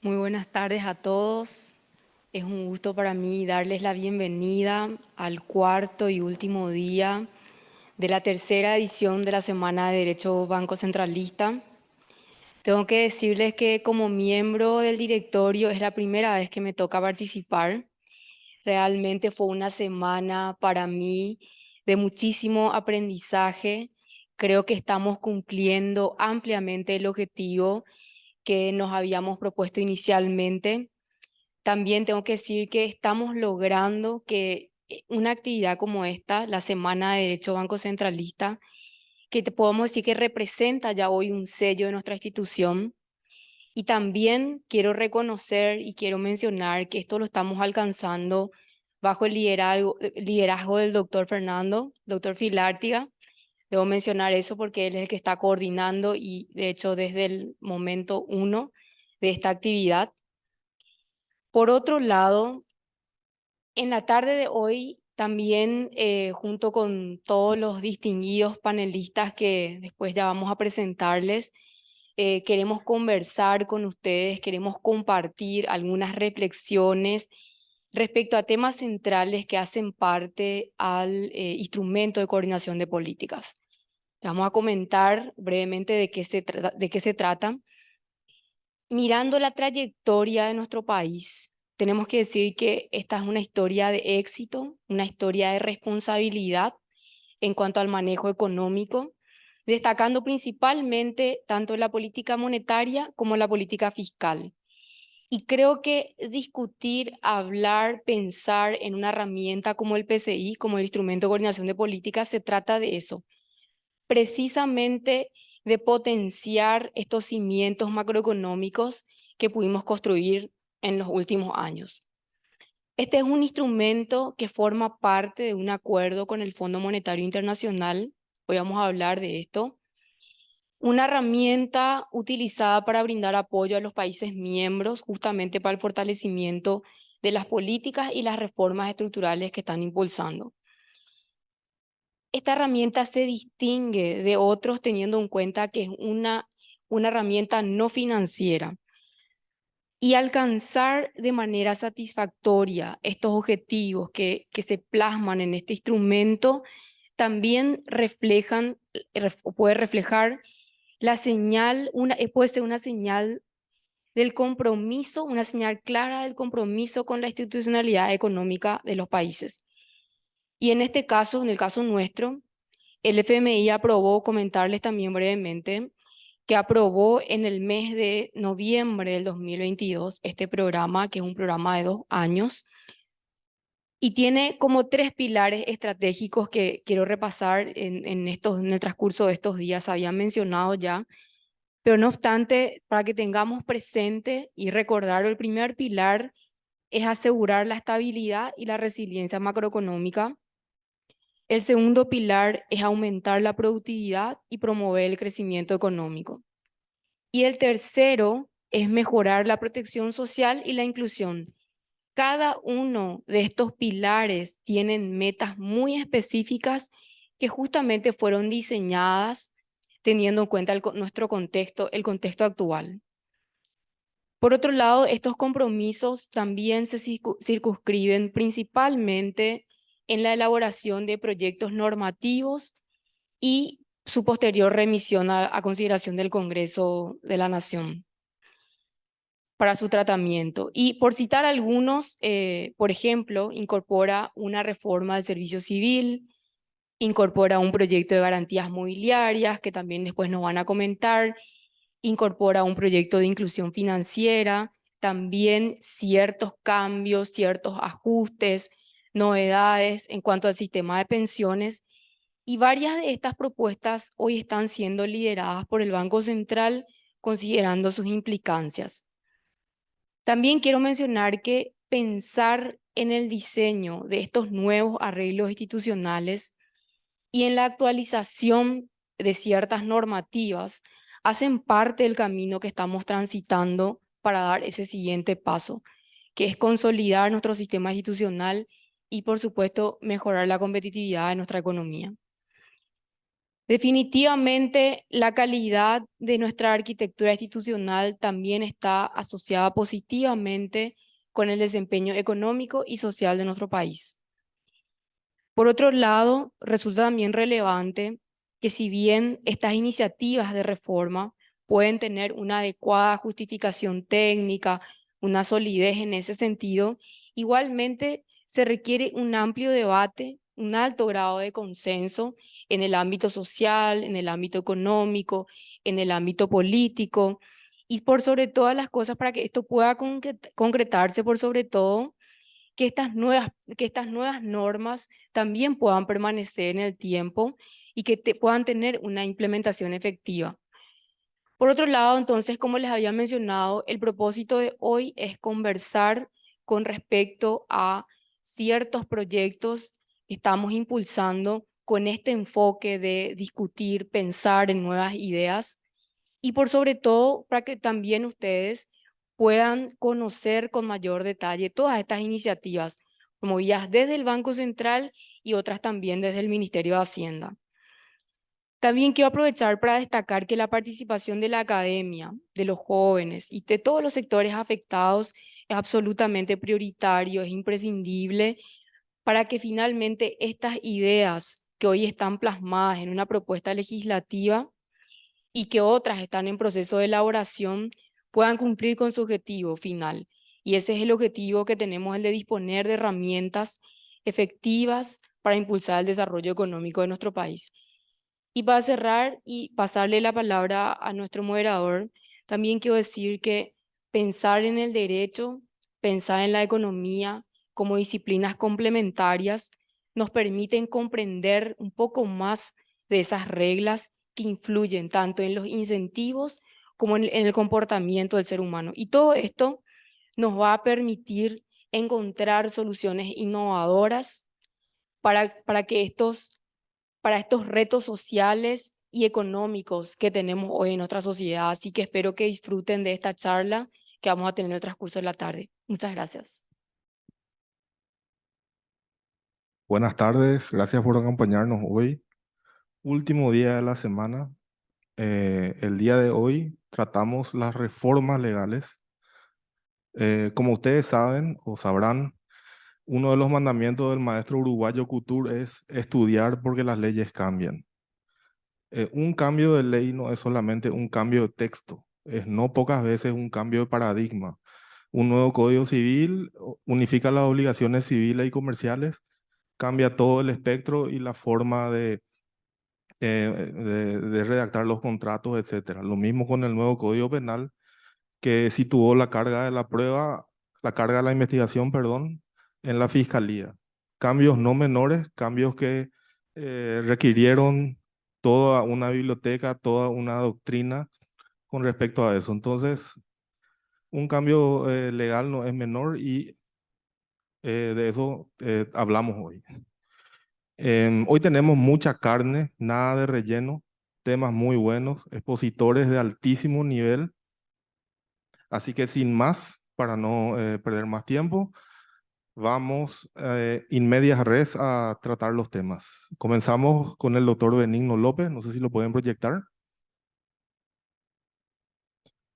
Muy buenas tardes a todos. Es un gusto para mí darles la bienvenida al cuarto y último día de la tercera edición de la Semana de Derecho Banco Centralista. Tengo que decirles que como miembro del directorio es la primera vez que me toca participar. Realmente fue una semana para mí de muchísimo aprendizaje. Creo que estamos cumpliendo ampliamente el objetivo que nos habíamos propuesto inicialmente. También tengo que decir que estamos logrando que una actividad como esta, la Semana de Derecho Banco Centralista, que te podemos decir que representa ya hoy un sello de nuestra institución. Y también quiero reconocer y quiero mencionar que esto lo estamos alcanzando bajo el liderazgo del doctor Fernando, doctor Filártiga. Debo mencionar eso porque él es el que está coordinando y de hecho desde el momento uno de esta actividad. Por otro lado, en la tarde de hoy, también junto con todos los distinguidos panelistas que después ya vamos a presentarles, queremos conversar con ustedes, queremos compartir algunas reflexiones respecto a temas centrales que hacen parte al instrumento de coordinación de políticas. Vamos a comentar brevemente de qué se trata. Mirando la trayectoria de nuestro país, tenemos que decir que esta es una historia de éxito, una historia de responsabilidad en cuanto al manejo económico, destacando principalmente tanto la política monetaria como la política fiscal. Y creo que discutir, hablar, pensar en una herramienta como el PCI, como el Instrumento de Coordinación de Políticas, se trata de eso, precisamente de potenciar estos cimientos macroeconómicos que pudimos construir en los últimos años. Este es un instrumento que forma parte de un acuerdo con el Fondo Monetario Internacional. Hoy vamos a hablar de esto. Una herramienta utilizada para brindar apoyo a los países miembros, justamente para el fortalecimiento de las políticas y las reformas estructurales que están impulsando. Esta herramienta se distingue de otros teniendo en cuenta que es una herramienta no financiera y alcanzar de manera satisfactoria estos objetivos que se plasman en este instrumento también puede reflejar la señal, puede ser una señal del compromiso, una señal clara del compromiso con la institucionalidad económica de los países. Y en este caso, en el caso nuestro, el FMI aprobó, comentarles también brevemente, que aprobó en el mes de noviembre del 2022 este programa, que es un programa de 2 años, y tiene como tres pilares estratégicos que quiero repasar en el transcurso de estos días. Había mencionado ya, pero no obstante, para que tengamos presente y recordar, el primer pilar es asegurar la estabilidad y la resiliencia macroeconómica. El segundo pilar es aumentar la productividad y promover el crecimiento económico. Y el tercero es mejorar la protección social y la inclusión. Cada uno de estos pilares tienen metas muy específicas que justamente fueron diseñadas teniendo en cuenta nuestro contexto, el contexto actual. Por otro lado, estos compromisos también se circunscriben principalmente en la elaboración de proyectos normativos y su posterior remisión a consideración del Congreso de la Nación para su tratamiento. Y por citar algunos, por ejemplo, incorpora una reforma del servicio civil, incorpora un proyecto de garantías mobiliarias, que también después nos van a comentar, incorpora un proyecto de inclusión financiera, también ciertos cambios, ciertos ajustes, novedades en cuanto al sistema de pensiones. Y varias de estas propuestas hoy están siendo lideradas por el Banco Central, considerando sus implicancias. También quiero mencionar que pensar en el diseño de estos nuevos arreglos institucionales y en la actualización de ciertas normativas hacen parte del camino que estamos transitando para dar ese siguiente paso, que es consolidar nuestro sistema institucional y, por supuesto, mejorar la competitividad de nuestra economía. Definitivamente, la calidad de nuestra arquitectura institucional también está asociada positivamente con el desempeño económico y social de nuestro país. Por otro lado, resulta también relevante que si bien estas iniciativas de reforma pueden tener una adecuada justificación técnica, una solidez en ese sentido, igualmente se requiere un amplio debate, un alto grado de consenso en el ámbito social, en el ámbito económico, en el ámbito político, y por sobre todas las cosas para que esto pueda concretarse, por sobre todo que estas nuevas normas también puedan permanecer en el tiempo y que puedan tener una implementación efectiva. Por otro lado, entonces, como les había mencionado, el propósito de hoy es conversar con respecto a ciertos proyectos que estamos impulsando con este enfoque de discutir, pensar en nuevas ideas y por sobre todo para que también ustedes puedan conocer con mayor detalle todas estas iniciativas promovidas desde el Banco Central y otras también desde el Ministerio de Hacienda. También quiero aprovechar para destacar que la participación de la academia, de los jóvenes y de todos los sectores afectados es absolutamente prioritario, es imprescindible para que finalmente estas ideas que hoy están plasmadas en una propuesta legislativa y que otras están en proceso de elaboración puedan cumplir con su objetivo final. Y ese es el objetivo que tenemos, el de disponer de herramientas efectivas para impulsar el desarrollo económico de nuestro país. Y para cerrar y pasarle la palabra a nuestro moderador, también quiero decir que pensar en el derecho, pensar en la economía como disciplinas complementarias nos permiten comprender un poco más de esas reglas que influyen tanto en los incentivos como en el comportamiento del ser humano. Y todo esto nos va a permitir encontrar soluciones innovadoras para estos retos sociales y económicos que tenemos hoy en nuestra sociedad. Así que espero que disfruten de esta charla que vamos a tener en el transcurso de la tarde. Muchas gracias. Buenas tardes, gracias por acompañarnos hoy. Último día de la semana. El día de hoy tratamos las reformas legales. Como ustedes saben o sabrán, uno de los mandamientos del maestro uruguayo Couture es estudiar porque las leyes cambian. Un cambio de ley no es solamente un cambio de texto, es no pocas veces un cambio de paradigma. Un nuevo código civil unifica las obligaciones civiles y comerciales, cambia todo el espectro y la forma de redactar los contratos, etcétera. Lo mismo con el nuevo Código Penal, que situó la carga de la prueba, la carga de la investigación, perdón, en la Fiscalía. Cambios no menores, cambios que requirieron toda una biblioteca, toda una doctrina con respecto a eso. Entonces, un cambio legal no es menor y de eso hablamos hoy. Hoy tenemos mucha carne, nada de relleno, temas muy buenos, expositores de altísimo nivel. Así que sin más, para no perder más tiempo, vamos in medias res a tratar los temas. Comenzamos con el doctor Benigno López, no sé si lo pueden proyectar.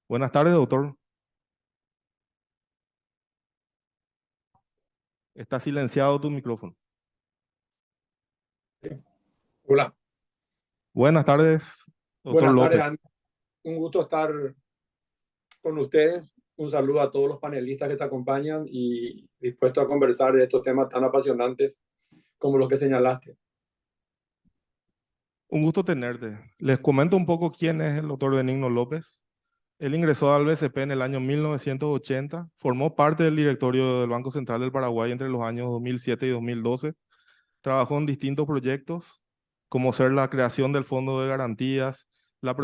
Buenas tardes, doctor. Está silenciado tu micrófono. Hola, Buenas tardes, doctor buenas tardes, López. Andy. Un gusto estar con ustedes. Un saludo a todos los panelistas que te acompañan y dispuesto a conversar de estos temas tan apasionantes como los que señalaste. Un gusto tenerte. Les comento un poco quién es el doctor Benigno López. Él ingresó al BCP en el año 1980, formó parte del directorio del Banco Central del Paraguay entre los años 2007 y 2012, trabajó en distintos proyectos, como ser la creación del Fondo de Garantías, la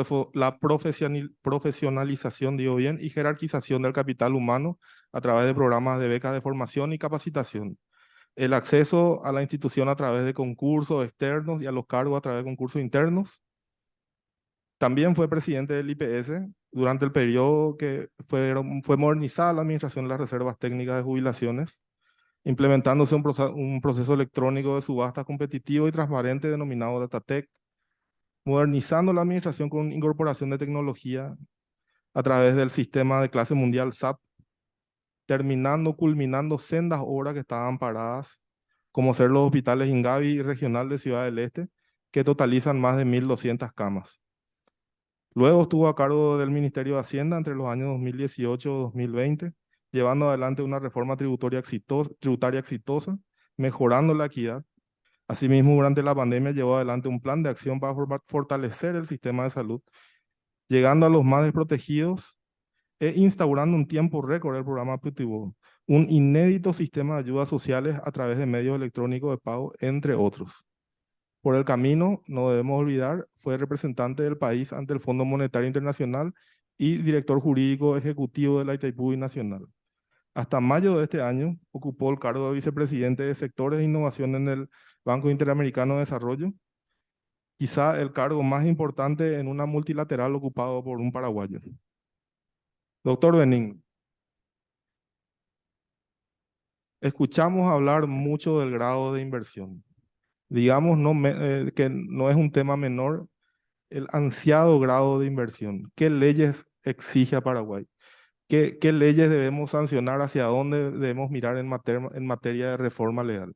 profesionalización, digo bien, y jerarquización del capital humano a través de programas de becas de formación y capacitación, el acceso a la institución a través de concursos externos y a los cargos a través de concursos internos. También fue presidente del IPS durante el periodo que fue modernizada la administración de las reservas técnicas de jubilaciones, implementándose un proceso electrónico de subasta competitivo y transparente denominado DataTech. modernizando la administración con incorporación de tecnología a través del sistema de clase mundial SAP, culminando sendas obras que estaban paradas, como ser los hospitales Ingavi y Regional de Ciudad del Este, que totalizan más de 1.200 camas. Luego estuvo a cargo del Ministerio de Hacienda entre los años 2018 y 2020, llevando adelante una reforma tributaria exitosa, mejorando la equidad. Asimismo, durante la pandemia llevó adelante un plan de acción para fortalecer el sistema de salud, llegando a los más desprotegidos e instaurando un tiempo récord el programa Pitivo, un inédito sistema de ayudas sociales a través de medios electrónicos de pago, entre otros. Por el camino, no debemos olvidar, fue representante del país ante el Fondo Monetario Internacional y director jurídico ejecutivo de la Itaipú Nacional. Hasta mayo de este año, ocupó el cargo de vicepresidente de sectores de innovación en el Banco Interamericano de Desarrollo, quizá el cargo más importante en una multilateral ocupado por un paraguayo. Doctor Benigno, escuchamos hablar mucho del grado de inversión. Digamos que no es un tema menor el ansiado grado de inversión. ¿Qué leyes exige a Paraguay? ¿Qué leyes debemos sancionar? ¿Hacia dónde debemos mirar en materia de reforma legal?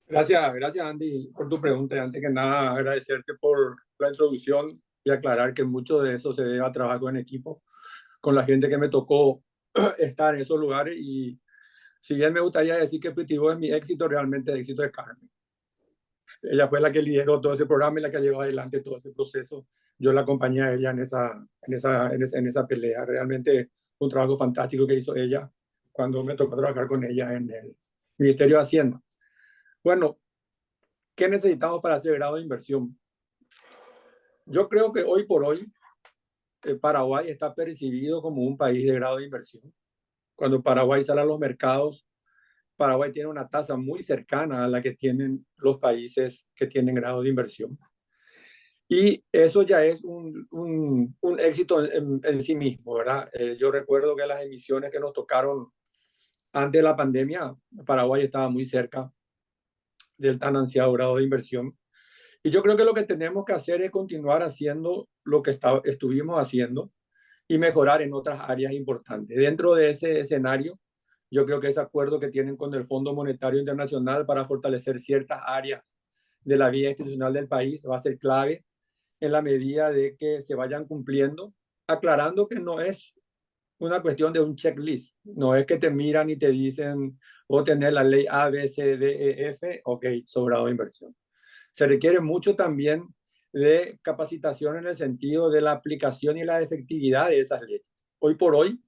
Gracias Andy por tu pregunta. Antes que nada, agradecerte por la introducción y aclarar que mucho de eso se debe a trabajo en equipo con la gente que me tocó estar en esos lugares. Y si bien me gustaría decir que Pitivo es mi éxito, realmente el éxito de Carmen. Ella fue la que lideró todo ese programa y la que llevó adelante todo ese proceso. Yo la acompañé a ella en esa pelea. Realmente un trabajo fantástico que hizo ella cuando me tocó trabajar con ella en el Ministerio de Hacienda. Bueno, ¿qué necesitamos para hacer grado de inversión? Yo creo que hoy por hoy Paraguay está percibido como un país de grado de inversión. Cuando Paraguay sale a los mercados, Paraguay tiene una tasa muy cercana a la que tienen los países que tienen grado de inversión. Y eso ya es un éxito en sí mismo, ¿verdad? Yo recuerdo que las emisiones que nos tocaron antes de la pandemia, Paraguay estaba muy cerca del tan ansiado grado de inversión. Y yo creo que lo que tenemos que hacer es continuar haciendo lo que estuvimos haciendo y mejorar en otras áreas importantes. Dentro de ese escenario, yo creo que ese acuerdo que tienen con el Fondo Monetario Internacional para fortalecer ciertas áreas de la vida institucional del país va a ser clave en la medida de que se vayan cumpliendo, aclarando que no es una cuestión de un checklist, no es que te miran y te dicen, o tener la ley A, B, C, D, E, F, ok, sobrado de inversión. Se requiere mucho también de capacitación en el sentido de la aplicación y la efectividad de esas leyes. Hoy por hoy,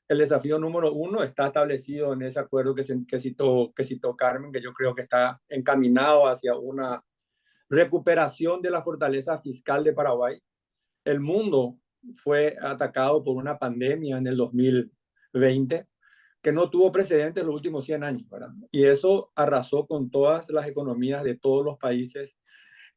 el desafío número uno está establecido en ese acuerdo que citó Carmen, que yo creo que está encaminado hacia una recuperación de la fortaleza fiscal de Paraguay. El mundo fue atacado por una pandemia en el 2020 que no tuvo precedentes en los últimos 100 años, ¿verdad? Y eso arrasó con todas las economías de todos los países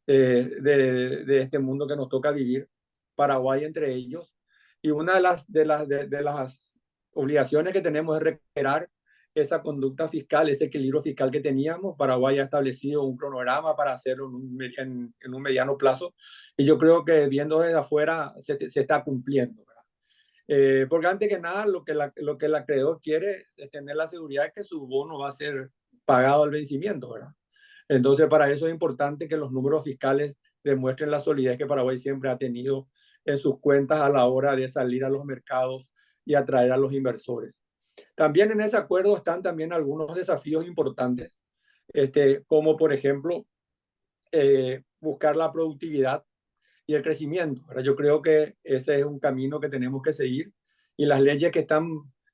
de este mundo que nos toca vivir, Paraguay entre ellos. Y una de las obligaciones que tenemos es recuperar esa conducta fiscal, ese equilibrio fiscal que teníamos. Paraguay ha establecido un cronograma para hacerlo en un mediano plazo y yo creo que viendo desde afuera se está cumpliendo. Porque antes que nada lo que el acreedor quiere es tener la seguridad de que su bono va a ser pagado al vencimiento, ¿verdad? Entonces para eso es importante que los números fiscales demuestren la solidez que Paraguay siempre ha tenido en sus cuentas a la hora de salir a los mercados y atraer a los inversores. También en ese acuerdo están también algunos desafíos importantes, como por ejemplo buscar la productividad y el crecimiento. Ahora, yo creo que ese es un camino que tenemos que seguir y las leyes que están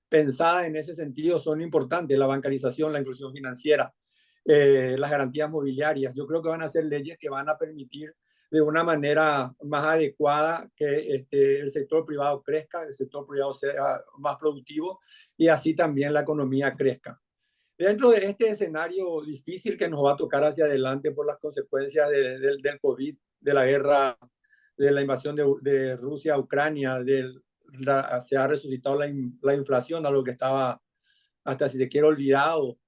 pensadas en ese sentido son importantes, la bancarización, la inclusión financiera, las garantías mobiliarias. Yo creo que van a ser leyes que van a permitir de una manera más adecuada que el sector privado crezca, el sector privado sea más productivo y así también la economía crezca. Dentro de este escenario difícil que nos va a tocar hacia adelante por las consecuencias del COVID, de la guerra, de la invasión de Rusia a Ucrania, se ha resucitado la inflación, algo que estaba hasta si se quiere olvidado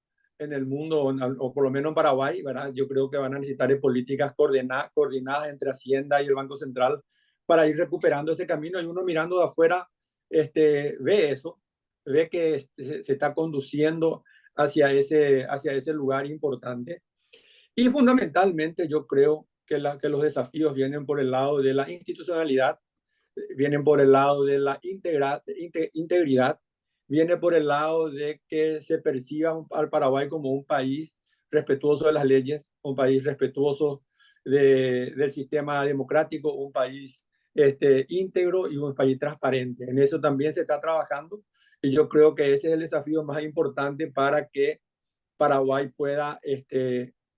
en el mundo, o por lo menos en Paraguay, ¿verdad? Yo creo que van a necesitar políticas coordinadas entre Hacienda y el Banco Central para ir recuperando ese camino. Y uno mirando de afuera ve eso, ve que se está conduciendo hacia ese lugar importante. Y fundamentalmente yo creo que los desafíos vienen por el lado de la institucionalidad, vienen por el lado de la integridad, viene por el lado de que se perciba al Paraguay como un país respetuoso de las leyes, un país respetuoso del sistema democrático, un país íntegro y un país transparente. En eso también se está trabajando y yo creo que ese es el desafío más importante para que Paraguay pueda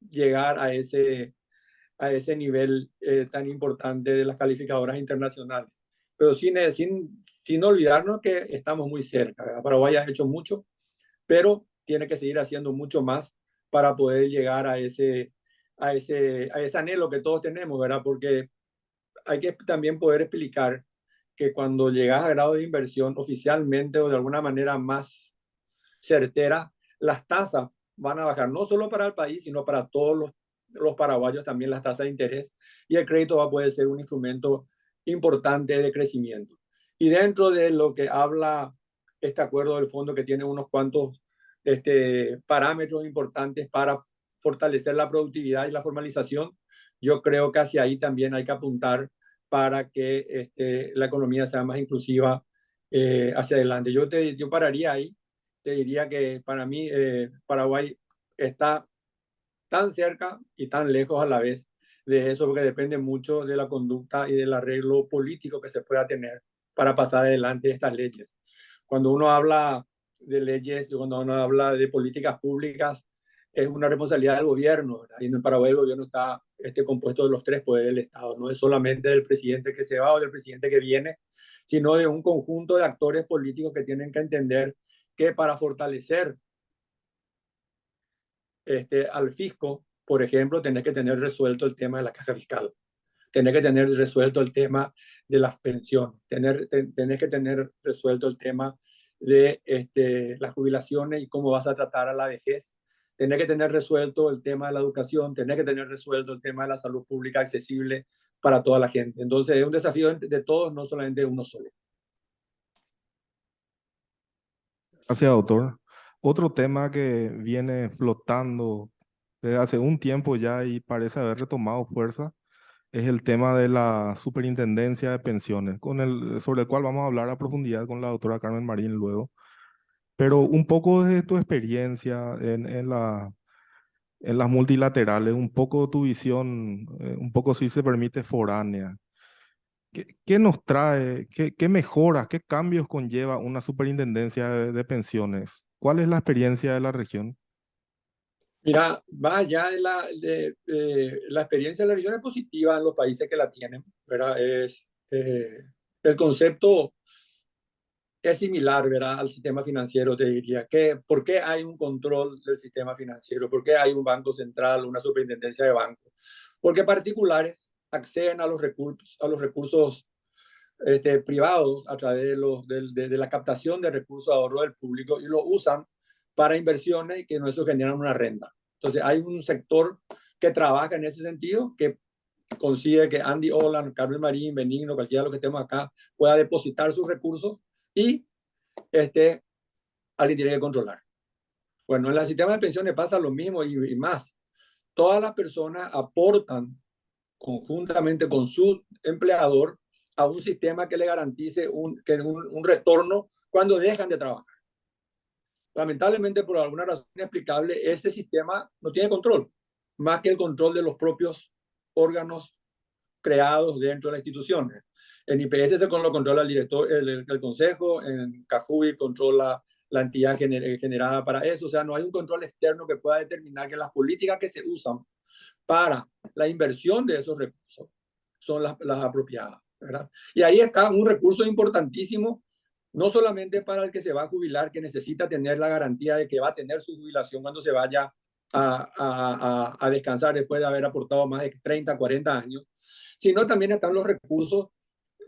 llegar a ese nivel tan importante de las calificadoras internacionales. Pero sin olvidarnos que estamos muy cerca, ¿verdad? Paraguay ha hecho mucho, pero tiene que seguir haciendo mucho más para poder llegar a ese anhelo que todos tenemos, ¿verdad? Porque hay que también poder explicar que cuando llegas a grado de inversión oficialmente o de alguna manera más certera, las tasas van a bajar, no solo para el país, sino para todos los paraguayos también las tasas de interés, y el crédito va a poder ser un instrumento importante de crecimiento. Y dentro de lo que habla este acuerdo del fondo, que tiene unos cuantos parámetros importantes para fortalecer la productividad y la formalización, yo creo que hacia ahí también hay que apuntar para que la economía sea más inclusiva hacia adelante. Yo pararía ahí. Te diría que para mí Paraguay está tan cerca y tan lejos a la vez de eso, porque depende mucho de la conducta y del arreglo político que se pueda tener para pasar adelante estas leyes. Cuando uno habla de leyes, cuando uno habla de políticas públicas, es una responsabilidad del gobierno, ¿verdad? Y en el Paraguay el gobierno está compuesto de los tres poderes del Estado, no es solamente del presidente que se va o del presidente que viene, sino de un conjunto de actores políticos que tienen que entender que para fortalecer al fisco, por ejemplo, tenés que tener resuelto el tema de la caja fiscal, tenés que tener resuelto el tema de las pensiones, tenés que tener resuelto el tema de las jubilaciones y cómo vas a tratar a la vejez, tenés que tener resuelto el tema de la educación, tenés que tener resuelto el tema de la salud pública accesible para toda la gente. Entonces es un desafío de todos, no solamente de uno solo. Gracias, doctor. Otro tema que viene flotando desde hace un tiempo ya y parece haber retomado fuerza es el tema de la superintendencia de pensiones, sobre el cual vamos a hablar a profundidad con la doctora Carmen Marín luego. Pero un poco de tu experiencia en las multilaterales, un poco tu visión, un poco si se permite foránea. ¿Qué nos trae, qué mejoras, qué cambios conlleva una superintendencia de pensiones? ¿Cuál es la experiencia de la región? Mira, va allá de la experiencia de la región es positiva en los países que la tienen, ¿verdad? El concepto es similar, ¿verdad? Al sistema financiero, te diría. ¿Por qué hay un control del sistema financiero? ¿Por qué hay un banco central, una superintendencia de bancos? Porque particulares acceden a los recursos privados a través de la captación de recursos de ahorro del público y lo usan para inversiones y que no eso generan una renta. Entonces hay un sector que trabaja en ese sentido, que consigue que Andy Holland, Carmen Marín, Benigno, cualquiera de los que estemos acá, pueda depositar sus recursos y alguien tiene que controlar. Bueno, en el sistema de pensiones pasa lo mismo y más. Todas las personas aportan conjuntamente con su empleador a un sistema que le garantice un retorno cuando dejan de trabajar. Lamentablemente, por alguna razón inexplicable, ese sistema no tiene control, más que el control de los propios órganos creados dentro de las instituciones. En IPS se lo controla el director, el consejo, en Cajubi controla la entidad generada para eso. O sea, no hay un control externo que pueda determinar que las políticas que se usan para la inversión de esos recursos son las apropiadas, ¿verdad? Y ahí está un recurso importantísimo, no solamente para el que se va a jubilar, que necesita tener la garantía de que va a tener su jubilación cuando se vaya a descansar después de haber aportado más de 30, 40 años, sino también están los recursos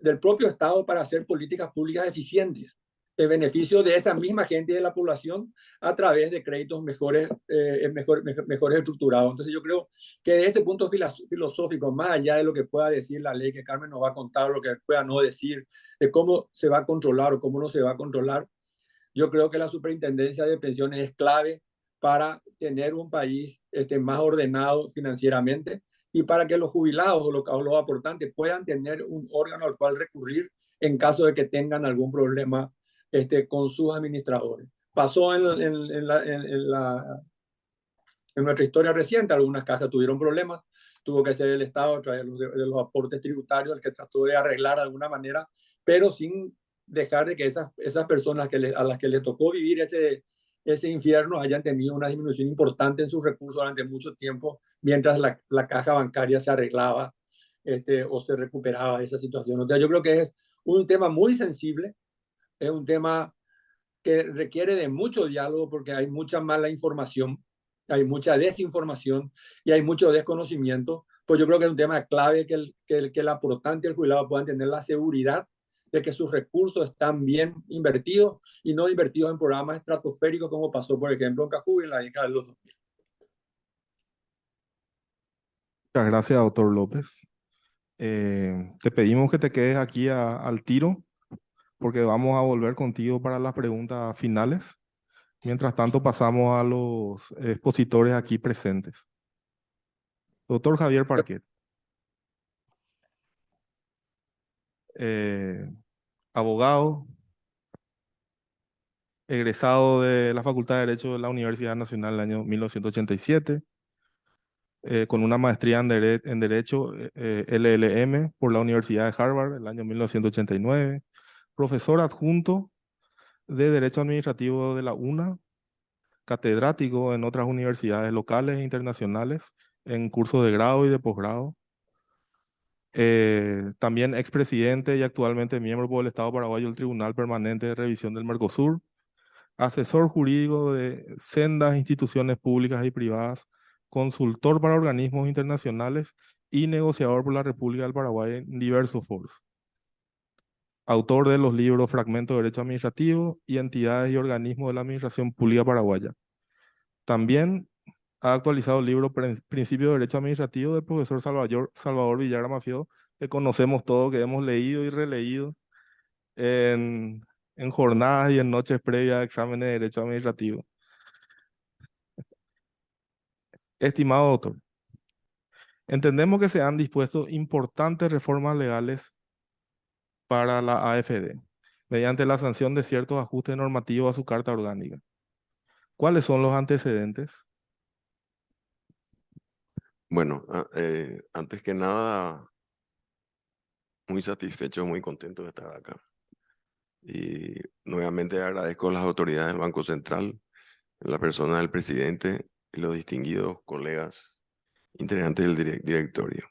del propio Estado para hacer políticas públicas eficientes. el beneficio de esa misma gente y de la población a través de créditos mejores estructurados. Entonces yo creo que de ese punto filosófico, más allá de lo que pueda decir la ley, que Carmen nos va a contar, lo que pueda no decir, de cómo se va a controlar o cómo no se va a controlar, yo creo que la superintendencia de pensiones es clave para tener un país más ordenado financieramente y para que los jubilados o los aportantes puedan tener un órgano al cual recurrir en caso de que tengan algún problema con sus administradores. Pasó en nuestra historia reciente, algunas cajas tuvieron problemas, tuvo que ser el Estado a través de los aportes tributarios el que trató de arreglar de alguna manera, pero sin dejar de que esas personas a las que les tocó vivir ese infierno hayan tenido una disminución importante en sus recursos durante mucho tiempo, mientras la caja bancaria se arreglaba o se recuperaba de esa situación. Entonces yo creo que es un tema muy sensible, es un tema que requiere de mucho diálogo porque hay mucha mala información, hay mucha desinformación y hay mucho desconocimiento. Pues yo creo que es un tema clave que el aportante y el jubilado puedan tener la seguridad de que sus recursos están bien invertidos y no invertidos en programas estratosféricos como pasó, por ejemplo, en Cajú en la década de los 2000. Muchas gracias, doctor López. Te pedimos que te quedes aquí al tiro porque vamos a volver contigo para las preguntas finales. Mientras tanto, pasamos a los expositores aquí presentes. Doctor Javier Parquet, abogado, egresado de la Facultad de Derecho de la Universidad Nacional en el año 1987, con una maestría en Derecho LLM por la Universidad de Harvard en el año 1989, profesor adjunto de Derecho Administrativo de la UNA, catedrático en otras universidades locales e internacionales en cursos de grado y de posgrado. También expresidente y actualmente miembro por el Estado paraguayo del Tribunal Permanente de Revisión del Mercosur, asesor jurídico de sendas instituciones públicas y privadas, consultor para organismos internacionales y negociador por la República del Paraguay en diversos foros. Autor de los libros Fragmento de Derecho Administrativo y Entidades y Organismos de la Administración Pública Paraguaya. También ha actualizado el libro Principio de Derecho Administrativo del profesor Salvador Villagra Mafieo, que conocemos todos, que hemos leído y releído en jornadas y en noches previas a exámenes de Derecho Administrativo. Estimado doctor, entendemos que se han dispuesto importantes reformas legales para la AFD, mediante la sanción de ciertos ajustes normativos a su Carta Orgánica. ¿Cuáles son los antecedentes? Bueno, antes que nada, muy satisfecho, muy contento de estar acá. Y nuevamente agradezco a las autoridades del Banco Central, en la persona del presidente y los distinguidos colegas integrantes del directorio.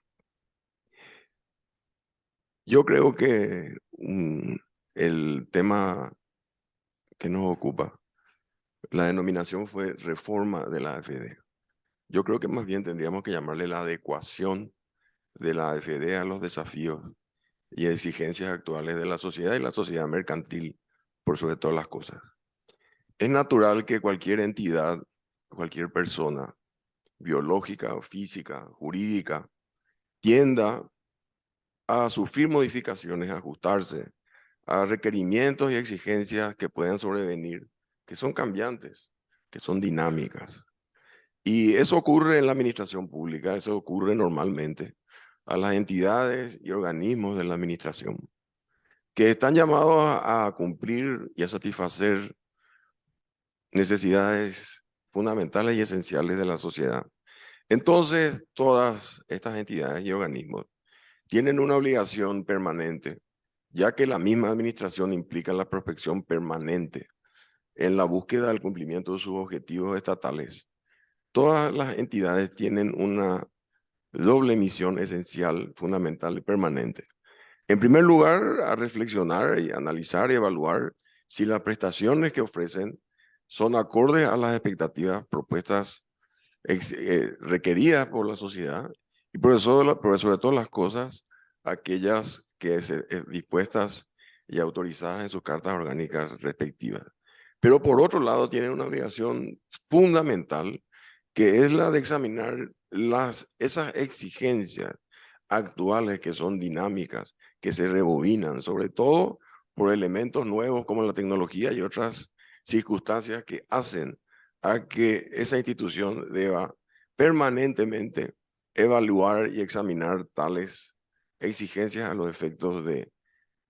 Yo creo que el tema que nos ocupa, la denominación fue reforma de la AFD. Yo creo que más bien tendríamos que llamarle la adecuación de la AFD a los desafíos y exigencias actuales de la sociedad y la sociedad mercantil, por sobre todas las cosas. Es natural que cualquier entidad, cualquier persona, biológica, física, jurídica, tienda a sufrir modificaciones, a ajustarse a requerimientos y exigencias que puedan sobrevenir, que son cambiantes, que son dinámicas. Y eso ocurre en la administración pública, eso ocurre normalmente a las entidades y organismos de la administración, que están llamados a cumplir y a satisfacer necesidades fundamentales y esenciales de la sociedad. Entonces, todas estas entidades y organismos tienen una obligación permanente, ya que la misma administración implica la prospección permanente en la búsqueda del cumplimiento de sus objetivos estatales. Todas las entidades tienen una doble misión esencial, fundamental y permanente. En primer lugar, a reflexionar y analizar y evaluar si las prestaciones que ofrecen son acordes a las expectativas propuestas requeridas por la sociedad y por sobre todas las cosas, aquellas que dispuestas y autorizadas en sus cartas orgánicas respectivas. Pero por otro lado, tienen una obligación fundamental, que es la de examinar esas exigencias actuales que son dinámicas, que se rebobinan, sobre todo por elementos nuevos como la tecnología y otras circunstancias que hacen a que esa institución deba permanentemente evaluar y examinar tales exigencias a los efectos de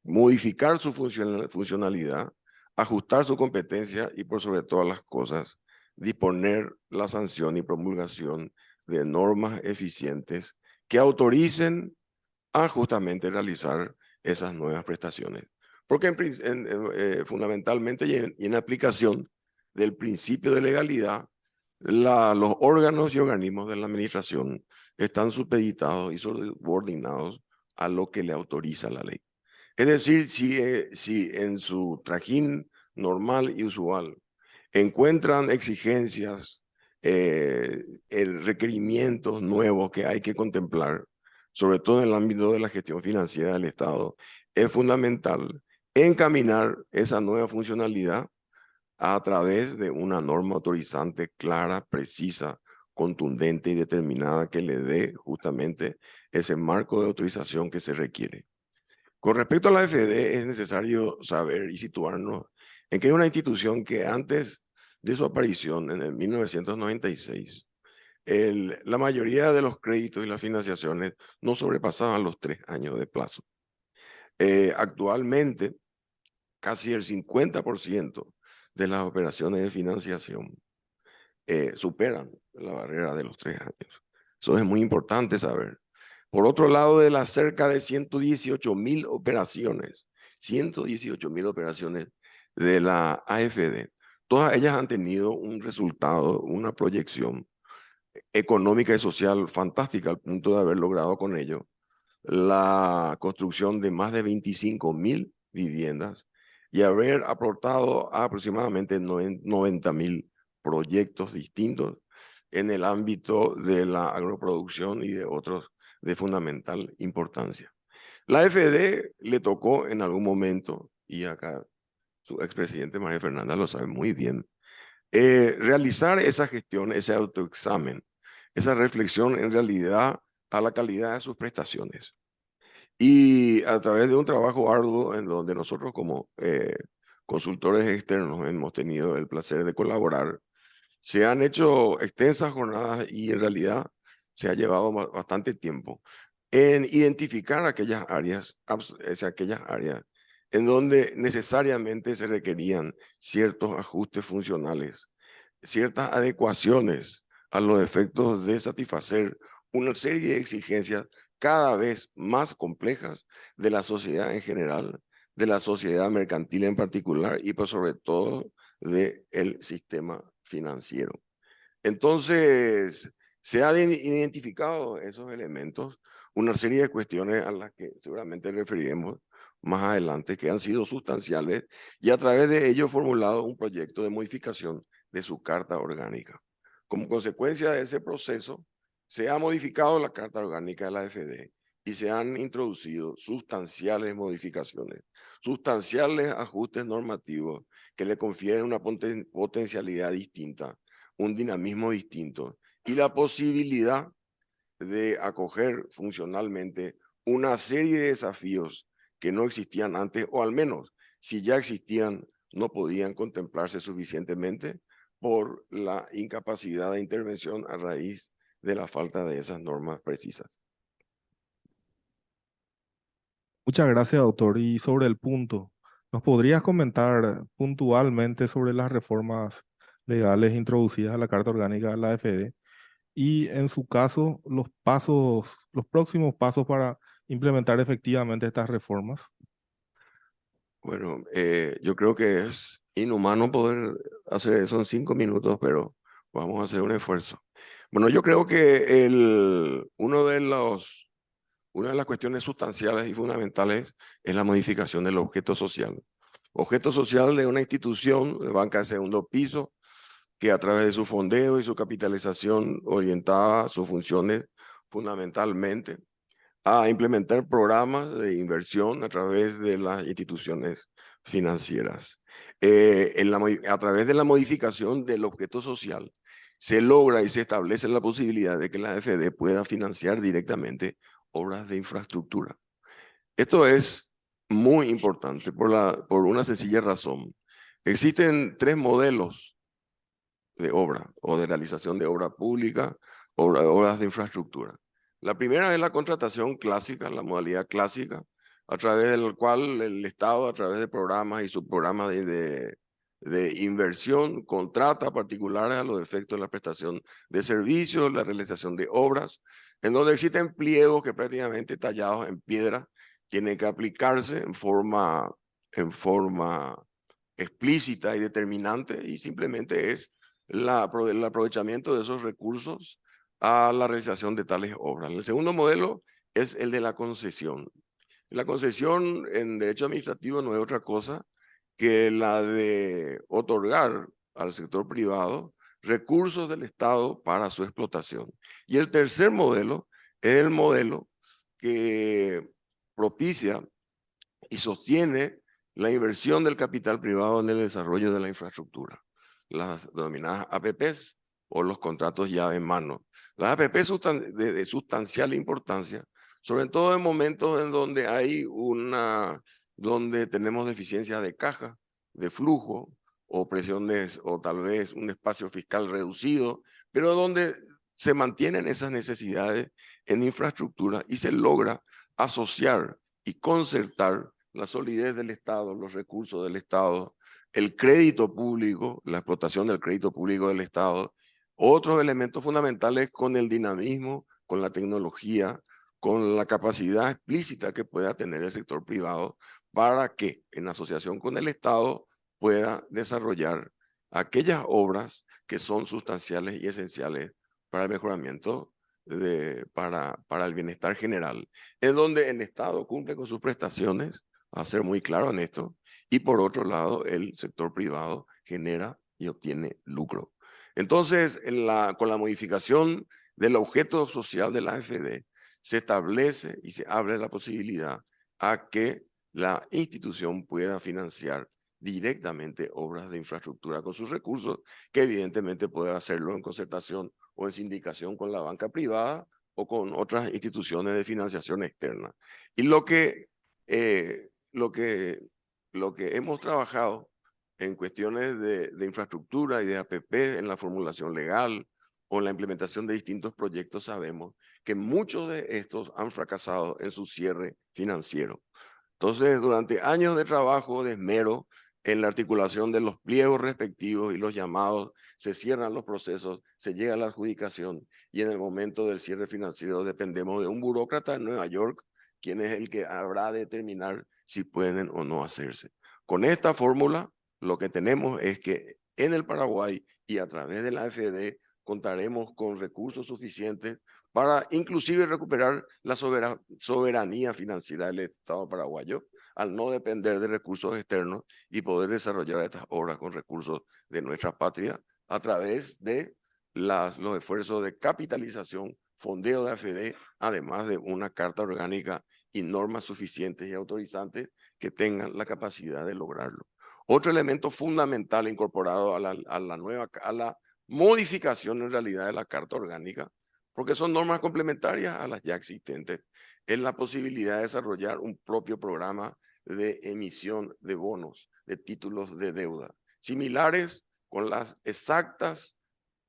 modificar su funcionalidad, ajustar su competencia y por sobre todas las cosas, disponer la sanción y promulgación de normas eficientes que autoricen a justamente realizar esas nuevas prestaciones. Porque fundamentalmente y en aplicación del principio de legalidad, los órganos y organismos de la administración están supeditados y subordinados a lo que le autoriza la ley. Es decir, si en su trajín normal y usual encuentran exigencias, requerimientos nuevos que hay que contemplar, sobre todo en el ámbito de la gestión financiera del Estado, es fundamental encaminar esa nueva funcionalidad a través de una norma autorizante clara, precisa, contundente y determinada que le dé justamente ese marco de autorización que se requiere. Con respecto a la AFD, es necesario saber y situarnos en que es una institución que antes de su aparición en el 1996, la mayoría de los créditos y las financiaciones no sobrepasaban los 3 años de plazo. Actualmente, casi el 50% de las operaciones de financiación superan la barrera de los 3 años. Eso es muy importante saber. Por otro lado, de las cerca de 118.000 operaciones, 118.000 operaciones de la AFD, todas ellas han tenido un resultado, una proyección económica y social fantástica, al punto de haber logrado con ello la construcción de más de 25.000 viviendas y haber aportado a aproximadamente 90.000 proyectos distintos en el ámbito de la agroproducción y de otros de fundamental importancia. La AFD le tocó en algún momento, y acá su expresidente María Fernanda lo sabe muy bien, realizar esa gestión, ese autoexamen, esa reflexión en realidad a la calidad de sus prestaciones. Y a través de un trabajo arduo en donde nosotros como consultores externos hemos tenido el placer de colaborar, se han hecho extensas jornadas y en realidad se ha llevado bastante tiempo en identificar aquellas áreas en donde necesariamente se requerían ciertos ajustes funcionales, ciertas adecuaciones a los efectos de satisfacer una serie de exigencias cada vez más complejas de la sociedad en general, de la sociedad mercantil en particular y por sobre todo del sistema financiero. Entonces, se han identificado esos elementos, una serie de cuestiones a las que seguramente referiremos más adelante, que han sido sustanciales y a través de ello formulado un proyecto de modificación de su carta orgánica. Como consecuencia de ese proceso, se ha modificado la carta orgánica de la AFD y se han introducido sustanciales modificaciones, sustanciales ajustes normativos que le confieren una potencialidad distinta, un dinamismo distinto y la posibilidad de acoger funcionalmente una serie de desafíos que no existían antes, o al menos si ya existían, no podían contemplarse suficientemente por la incapacidad de intervención a raíz de la falta de esas normas precisas. Muchas gracias, doctor. Y sobre el punto, ¿nos podrías comentar puntualmente sobre las reformas legales introducidas a la Carta Orgánica de la AFD? Y en su caso, los próximos pasos para implementar efectivamente estas reformas. Bueno, yo creo que es inhumano poder hacer eso en 5 minutos, pero vamos a hacer un esfuerzo. Bueno, yo creo que una de las cuestiones sustanciales y fundamentales es la modificación del objeto social. Objeto social de una institución de banca de segundo piso que a través de su fondeo y su capitalización orientaba sus funciones fundamentalmente a implementar programas de inversión a través de las instituciones financieras. A través de la modificación del objeto social, se logra y se establece la posibilidad de que la AFD pueda financiar directamente obras de infraestructura. Esto es muy importante por una sencilla razón. Existen 3 modelos de obra o de realización de obra pública, obras de infraestructura. La primera es la contratación clásica, la modalidad clásica, a través del cual el Estado, a través de programas y subprogramas de inversión, contrata a particulares a los efectos de la prestación de servicios, la realización de obras, en donde existen pliegos que prácticamente tallados en piedra tienen que aplicarse en forma explícita y determinante, y simplemente es el aprovechamiento de esos recursos a la realización de tales obras. El segundo modelo es el de la concesión. La concesión en derecho administrativo no es otra cosa que la de otorgar al sector privado recursos del Estado para su explotación. Y el tercer modelo es el modelo que propicia y sostiene la inversión del capital privado en el desarrollo de la infraestructura, las denominadas APPs o los contratos llave en mano. Las APP de sustancial importancia, sobre todo en momentos en donde donde tenemos deficiencia de caja, de flujo, o presiones, o tal vez un espacio fiscal reducido, pero donde se mantienen esas necesidades en infraestructura y se logra asociar y concertar la solidez del Estado, los recursos del Estado, el crédito público, la explotación del crédito público del Estado, otros elementos fundamentales con el dinamismo, con la tecnología, con la capacidad explícita que pueda tener el sector privado para que en asociación con el Estado pueda desarrollar aquellas obras que son sustanciales y esenciales para el mejoramiento, para el bienestar general, en donde el Estado cumple con sus prestaciones, a ser muy claro en esto, y por otro lado el sector privado genera y obtiene lucro. Entonces, con la modificación del objeto social de la AFD, se establece y se abre la posibilidad a que la institución pueda financiar directamente obras de infraestructura con sus recursos, que evidentemente puede hacerlo en concertación o en sindicación con la banca privada o con otras instituciones de financiación externa. Y lo que hemos trabajado en cuestiones de infraestructura y de APP en la formulación legal o en la implementación de distintos proyectos, sabemos que muchos de estos han fracasado en su cierre financiero. Entonces, durante años de trabajo, de esmero, en la articulación de los pliegos respectivos y los llamados, se cierran los procesos, se llega a la adjudicación y en el momento del cierre financiero dependemos de un burócrata en Nueva York, quien es el que habrá de determinar si pueden o no hacerse. Con esta fórmula, lo que tenemos es que en el Paraguay y a través de la AFD contaremos con recursos suficientes para inclusive recuperar la soberanía financiera del Estado paraguayo, al no depender de recursos externos y poder desarrollar estas obras con recursos de nuestra patria a través de los esfuerzos de capitalización, fondeo de AFD, además de una carta orgánica y normas suficientes y autorizantes que tengan la capacidad de lograrlo. Otro elemento fundamental incorporado a la modificación en realidad de la carta orgánica, porque son normas complementarias a las ya existentes, es la posibilidad de desarrollar un propio programa de emisión de bonos, de títulos de deuda, similares con las exactas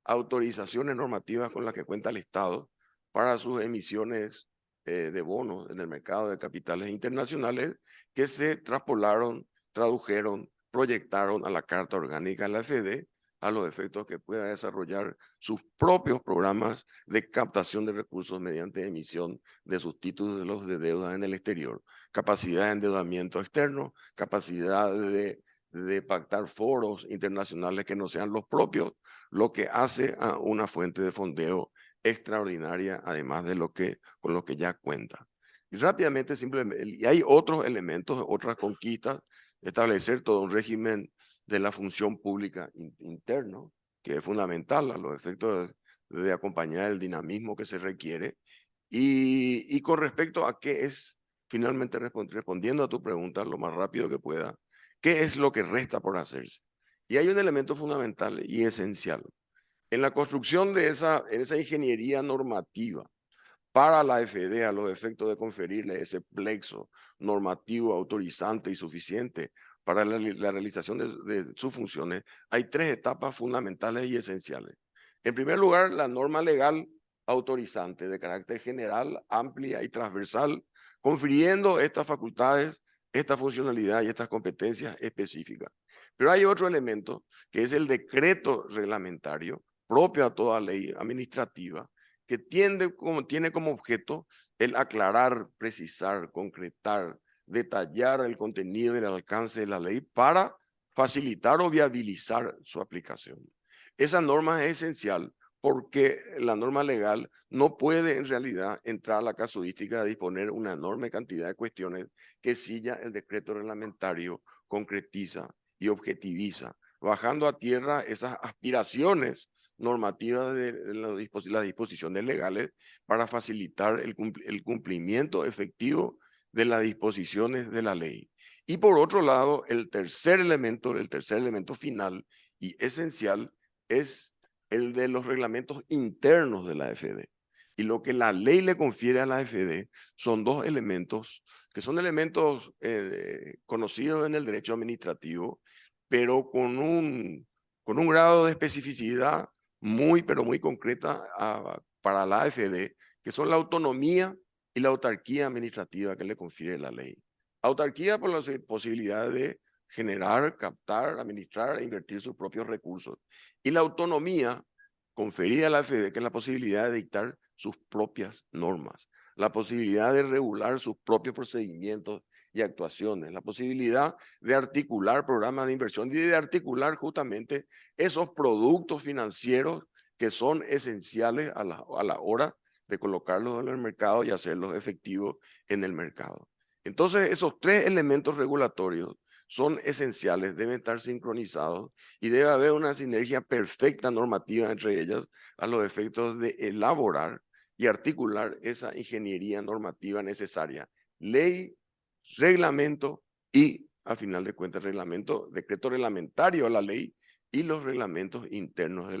autorizaciones normativas con las que cuenta el Estado para sus emisiones de bonos en el mercado de capitales internacionales, que se traspolaron, tradujeron, proyectaron a la Carta Orgánica de la AFD a los efectos que pueda desarrollar sus propios programas de captación de recursos mediante emisión de sus títulos de deuda en el exterior, capacidad de endeudamiento externo, capacidad de pactar foros internacionales que no sean los propios, lo que hace a una fuente de fondeo extraordinaria, además de con lo que ya cuenta. Y rápidamente, simplemente, y hay otros elementos, otras conquistas, establecer todo un régimen de la función pública interno, que es fundamental a los efectos de acompañar el dinamismo que se requiere, Y con respecto a qué es, finalmente respondiendo a tu pregunta lo más rápido que pueda, ¿qué es lo que resta por hacerse? Y hay un elemento fundamental y esencial. En la construcción de en esa ingeniería normativa para la AFD a los efectos de conferirle ese plexo normativo autorizante y suficiente para la realización de sus funciones, hay tres etapas fundamentales y esenciales. En primer lugar, la norma legal autorizante de carácter general, amplia y transversal, confiriendo estas facultades, esta funcionalidad y estas competencias específicas. Pero hay otro elemento que es el decreto reglamentario propio a toda ley administrativa, que tiene como objeto el aclarar, precisar, concretar, detallar el contenido y el alcance de la ley para facilitar o viabilizar su aplicación. Esa norma es esencial porque la norma legal no puede en realidad entrar a la casuística de disponer una enorme cantidad de cuestiones que si ya el decreto reglamentario concretiza y objetiviza, bajando a tierra esas aspiraciones normativas de las disposiciones legales para facilitar el cumplimiento efectivo de las disposiciones de la ley. Y por otro lado, el tercer elemento final y esencial es el de los reglamentos internos de la AFD. Y lo que la ley le confiere a la AFD son dos elementos que son elementos conocidos en el derecho administrativo, pero con un grado de especificidad pero muy concreta para la AFD, que son la autonomía y la autarquía administrativa que le confiere la ley. Autarquía por la posibilidad de generar, captar, administrar e invertir sus propios recursos. Y la autonomía conferida a la AFD, que es la posibilidad de dictar sus propias normas, la posibilidad de regular sus propios procedimientos y actuaciones, la posibilidad de articular programas de inversión y de articular justamente esos productos financieros que son esenciales a la hora de colocarlos en el mercado y hacerlos efectivos en el mercado. Entonces, esos tres elementos regulatorios son esenciales, deben estar sincronizados y debe haber una sinergia perfecta normativa entre ellas a los efectos de elaborar y articular esa ingeniería normativa necesaria. Ley, reglamento y, al final de cuentas, decreto reglamentario a la ley y los reglamentos internos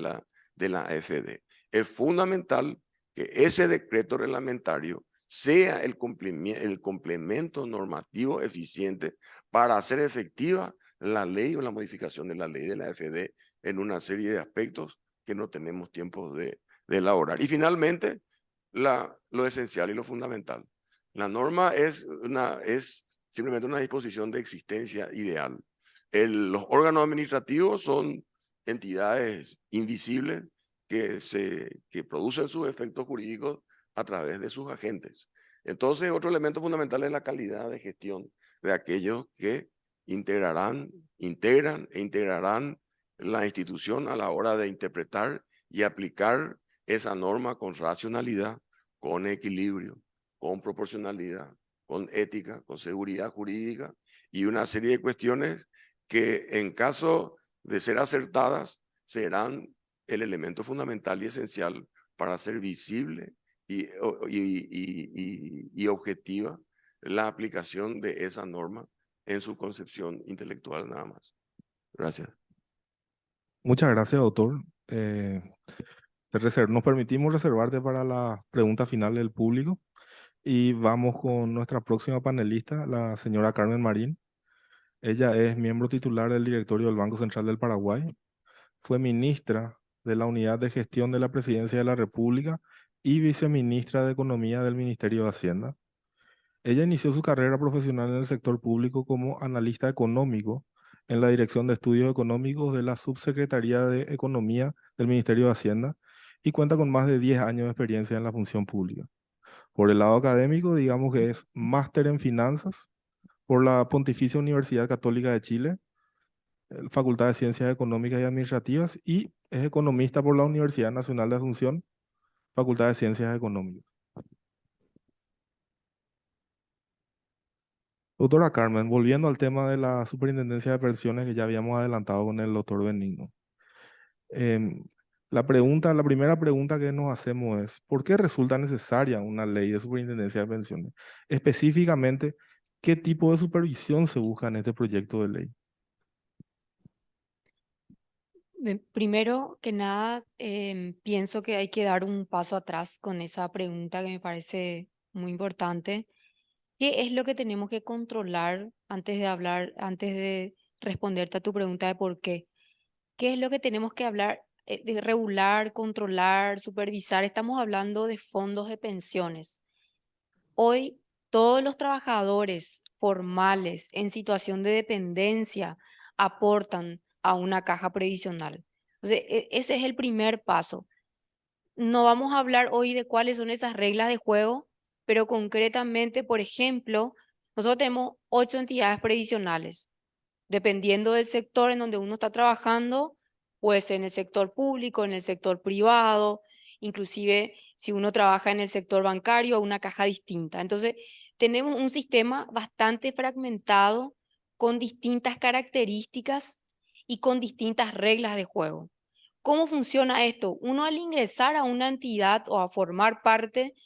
de la AFD. Es fundamental que ese decreto reglamentario sea el complemento normativo eficiente para hacer efectiva la ley o la modificación de la ley de la AFD en una serie de aspectos que no tenemos tiempo de elaborar. Y finalmente, lo esencial y lo fundamental. La norma es simplemente una disposición de existencia ideal. Los órganos administrativos son entidades invisibles que producen sus efectos jurídicos a través de sus agentes. Entonces, otro elemento fundamental es la calidad de gestión de aquellos que integran e integrarán la institución a la hora de interpretar y aplicar esa norma con racionalidad, con equilibrio, con proporcionalidad, con ética, con seguridad jurídica y una serie de cuestiones que en caso de ser acertadas serán el elemento fundamental y esencial para hacer visible y objetiva la aplicación de esa norma en su concepción intelectual nada más. Gracias. Muchas gracias, doctor. Nos permitimos reservarte para la pregunta final del público y vamos con nuestra próxima panelista, la señora Carmen Marín. Ella es miembro titular del directorio del Banco Central del Paraguay. Fue ministra de la Unidad de Gestión de la Presidencia de la República y viceministra de Economía del Ministerio de Hacienda. Ella inició su carrera profesional en el sector público como analista económico en la Dirección de Estudios Económicos de la Subsecretaría de Economía del Ministerio de Hacienda y cuenta con más de 10 años de experiencia en la función pública. Por el lado académico, digamos que es máster en finanzas por la Pontificia Universidad Católica de Chile, Facultad de Ciencias Económicas y Administrativas, y es economista por la Universidad Nacional de Asunción, Facultad de Ciencias Económicas. Doctora Carmen, volviendo al tema de la superintendencia de pensiones que ya habíamos adelantado con el doctor Benigno. La primera pregunta que nos hacemos es, ¿por qué resulta necesaria una ley de superintendencia de pensiones? Específicamente, ¿qué tipo de supervisión se busca en este proyecto de ley? Primero que nada, pienso que hay que dar un paso atrás con esa pregunta que me parece muy importante. ¿Qué es lo que tenemos que controlar antes de hablar, antes de responderte a tu pregunta de por qué? ¿Qué es lo que tenemos que hablar, de regular, controlar, supervisar? Estamos hablando de fondos de pensiones. Hoy todos los trabajadores formales en situación de dependencia aportan a una caja previsional. Entonces, ese es el primer paso. No vamos a hablar hoy de cuáles son esas reglas de juego, pero concretamente, por ejemplo, nosotros tenemos 8 entidades previsionales. Dependiendo del sector en donde uno está trabajando, puede ser en el sector público, en el sector privado, inclusive si uno trabaja en el sector bancario, una caja distinta. Entonces, tenemos un sistema bastante fragmentado, con distintas características y con distintas reglas de juego. ¿Cómo funciona esto? Uno al ingresar a una entidad o a formar parte,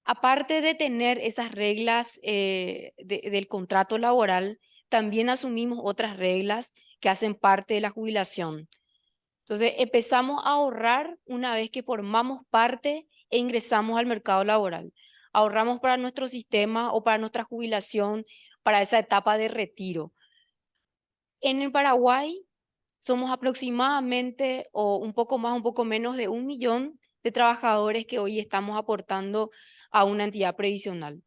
aparte de tener esas reglas del contrato laboral, también asumimos otras reglas que hacen parte de la jubilación. Entonces, empezamos a ahorrar una vez que formamos parte e ingresamos al mercado laboral. Ahorramos para nuestro sistema o para nuestra jubilación, para esa etapa de retiro. En el Paraguay somos aproximadamente, o un poco más, un poco menos de 1 millón de trabajadores que hoy estamos aportando a una entidad previsional.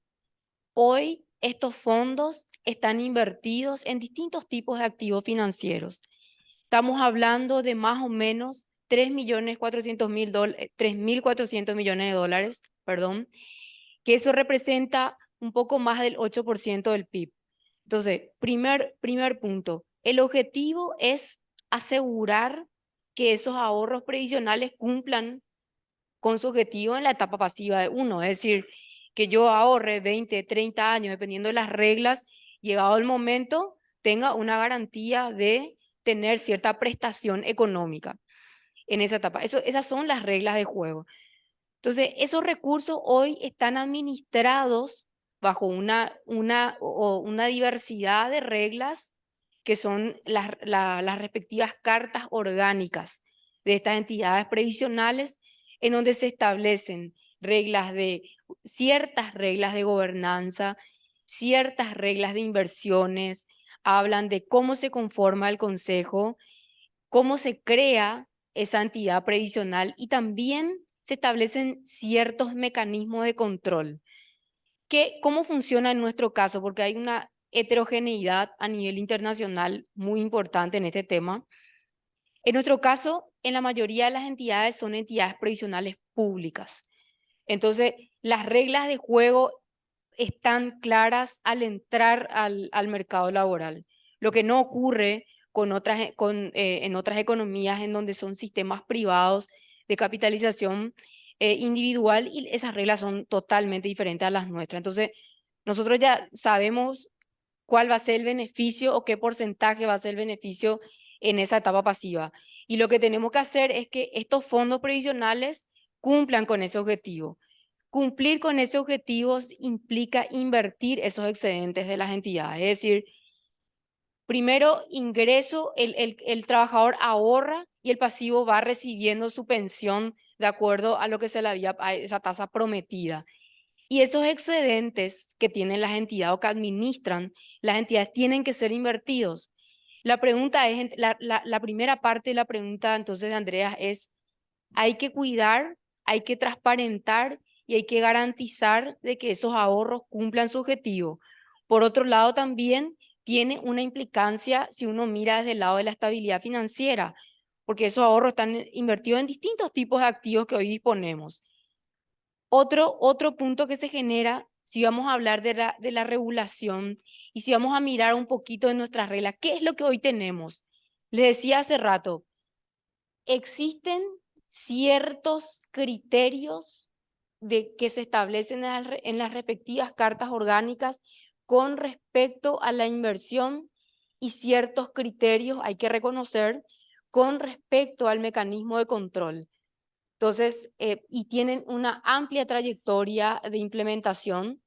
Hoy estos fondos están invertidos en distintos tipos de activos financieros. Estamos hablando de más o menos 3.400.000 millones de dólares, perdón, que eso representa un poco más del 8% del PIB. Entonces, primer punto, el objetivo es asegurar que esos ahorros previsionales cumplan con su objetivo en la etapa pasiva de uno, es decir, que yo ahorre 20, 30 años, dependiendo de las reglas, llegado el momento, tenga una garantía de tener cierta prestación económica en esa etapa. Esas son las reglas de juego. Entonces, esos recursos hoy están administrados bajo una diversidad de reglas que son las respectivas cartas orgánicas de estas entidades previsionales, en donde se establecen ciertas reglas de gobernanza, ciertas reglas de inversiones, hablan de cómo se conforma el consejo, cómo se crea esa entidad previsional y también se establecen ciertos mecanismos de control. ¿Cómo funciona en nuestro caso? Porque hay una heterogeneidad a nivel internacional muy importante en este tema. En nuestro caso, en la mayoría de las entidades son entidades previsionales públicas. Entonces, las reglas de juego están claras al entrar al mercado laboral. Lo que no ocurre en otras economías en donde son sistemas privados de capitalización individual y esas reglas son totalmente diferentes a las nuestras. Entonces, nosotros ya sabemos cuál va a ser el beneficio o qué porcentaje va a ser el beneficio en esa etapa pasiva. Y lo que tenemos que hacer es que estos fondos previsionales cumplan con ese objetivo. Cumplir con ese objetivo implica invertir esos excedentes de las entidades. Es decir, primero ingreso, el trabajador ahorra y el pasivo va recibiendo su pensión de acuerdo a lo que se le había, a esa tasa prometida. Y esos excedentes que tienen las entidades o que administran las entidades tienen que ser invertidos. La pregunta es, la primera parte de la pregunta entonces de Andrea es, hay que cuidar, hay que transparentar y hay que garantizar de que esos ahorros cumplan su objetivo. Por otro lado, también tiene una implicancia si uno mira desde el lado de la estabilidad financiera, porque esos ahorros están invertidos en distintos tipos de activos que hoy disponemos. Otro punto que se genera, si vamos a hablar de la regulación y si vamos a mirar un poquito de nuestras reglas, ¿qué es lo que hoy tenemos? Les decía hace rato, existen ciertos criterios que se establecen en las respectivas cartas orgánicas con respecto a la inversión y ciertos criterios, hay que reconocer, con respecto al mecanismo de control. Entonces, y tienen una amplia trayectoria de implementación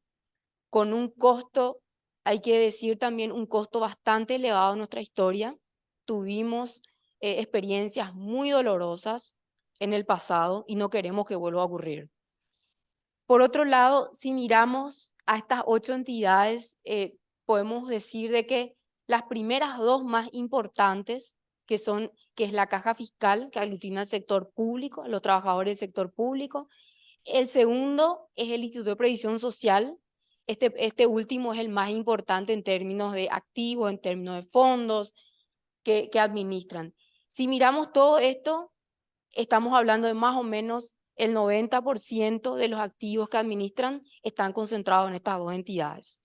con un costo, hay que decir también, un costo bastante elevado en nuestra historia. Tuvimos experiencias muy dolorosas en el pasado y no queremos que vuelva a ocurrir. Por otro lado, si miramos a estas 8 entidades, podemos decir de que las primeras 2 más importantes, que es la caja fiscal, que aglutina al sector público, a los trabajadores del sector público. El segundo es el Instituto de Previsión Social. Este último es el más importante en términos de activos, en términos de fondos que administran. Si miramos todo esto, estamos hablando de más o menos el 90% de los activos que administran están concentrados en estas 2 entidades.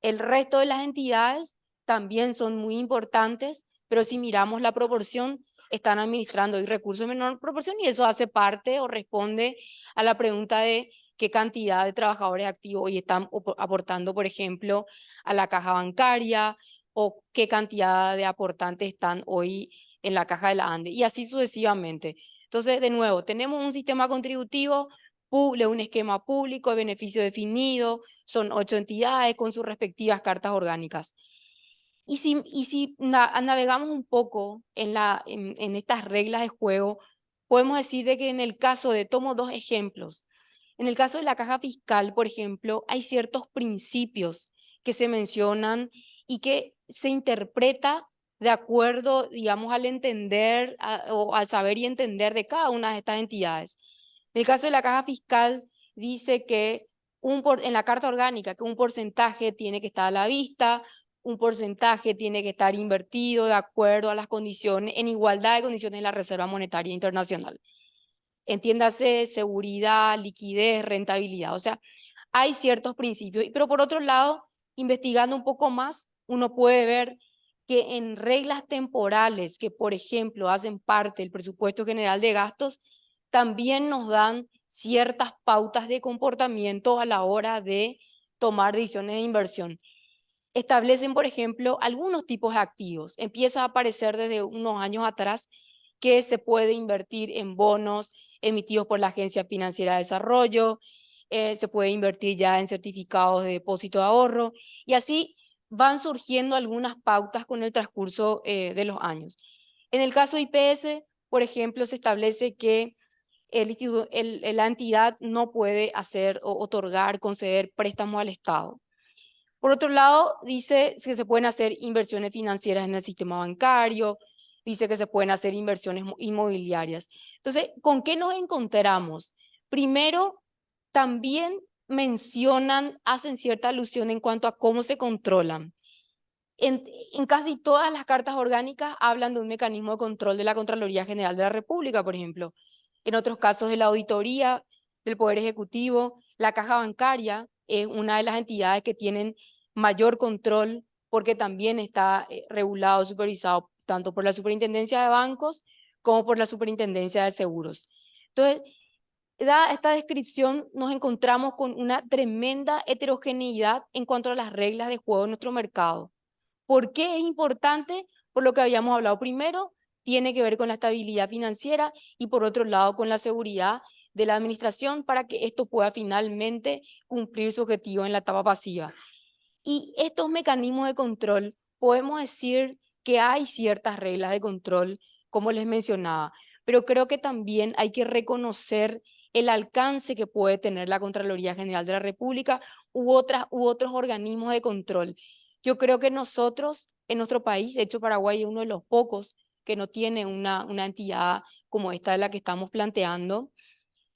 El resto de las entidades también son muy importantes, pero si miramos la proporción, están administrando hoy recursos en menor proporción y eso hace parte o responde a la pregunta de qué cantidad de trabajadores activos hoy están aportando, por ejemplo, a la caja bancaria o qué cantidad de aportantes están hoy en la caja de la ANDE y así sucesivamente. Entonces, de nuevo, tenemos un sistema contributivo, un esquema público de beneficio definido, son 8 entidades con sus respectivas cartas orgánicas. Y si navegamos un poco en estas reglas de juego, podemos decir de que en el caso de, tomo 2 ejemplos, en el caso de la caja fiscal, por ejemplo, hay ciertos principios que se mencionan y que se interpreta de acuerdo, digamos, al entender o al saber y entender de cada una de estas entidades. En el caso de la caja fiscal, dice que en la carta orgánica que un porcentaje tiene que estar a la vista, un porcentaje tiene que estar invertido de acuerdo a las condiciones, en igualdad de condiciones de la Reserva Monetaria Internacional. Entiéndase seguridad, liquidez, rentabilidad. O sea, hay ciertos principios. Pero por otro lado, investigando un poco más, uno puede ver que en reglas temporales que, por ejemplo, hacen parte del presupuesto general de gastos, también nos dan ciertas pautas de comportamiento a la hora de tomar decisiones de inversión. Establecen, por ejemplo, algunos tipos de activos. Empieza a aparecer desde unos años atrás que se puede invertir en bonos emitidos por la Agencia Financiera de Desarrollo, se puede invertir ya en certificados de depósito de ahorro, y así van surgiendo algunas pautas con el transcurso de los años. En el caso de IPS, por ejemplo, se establece que la entidad no puede hacer o otorgar, conceder préstamos al Estado. Por otro lado, dice que se pueden hacer inversiones financieras en el sistema bancario, dice que se pueden hacer inversiones inmobiliarias. Entonces, ¿con qué nos encontramos? Primero, también hacen cierta alusión en cuanto a cómo se controlan. En casi todas las cartas orgánicas hablan de un mecanismo de control de la Contraloría General de la República, por ejemplo. En otros casos de la auditoría del Poder Ejecutivo, la caja bancaria es una de las entidades que tienen mayor control porque también está regulado, supervisado tanto por la Superintendencia de Bancos como por la Superintendencia de Seguros. Entonces, dada esta descripción, nos encontramos con una tremenda heterogeneidad en cuanto a las reglas de juego en nuestro mercado. ¿Por qué es importante? Por lo que habíamos hablado primero, tiene que ver con la estabilidad financiera y por otro lado con la seguridad de la administración para que esto pueda finalmente cumplir su objetivo en la etapa pasiva. Y estos mecanismos de control, podemos decir que hay ciertas reglas de control, como les mencionaba, pero creo que también hay que reconocer el alcance que puede tener la Contraloría General de la República u otros organismos de control. Yo creo que nosotros, en nuestro país, de hecho Paraguay es uno de los pocos que no tiene una entidad como esta de la que estamos planteando,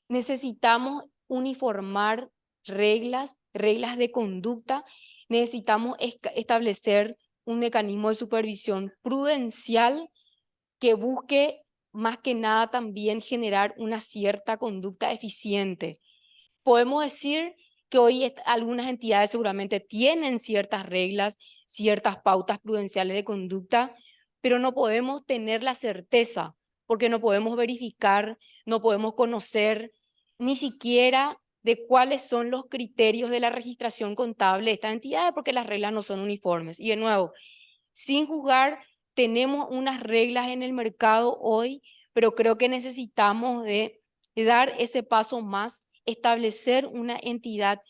necesitamos uniformar reglas de conducta, necesitamos establecer un mecanismo de supervisión prudencial que busque más que nada también generar una cierta conducta eficiente. Podemos decir que hoy algunas entidades seguramente tienen ciertas reglas, ciertas pautas prudenciales de conducta, pero no podemos tener la certeza porque no podemos verificar, no podemos conocer ni siquiera de cuáles son los criterios de la registración contable de estas entidades porque las reglas no son uniformes. Y de nuevo, sin juzgar, tenemos unas reglas en el mercado hoy, pero creo que necesitamos de dar ese paso más, establecer una entidad,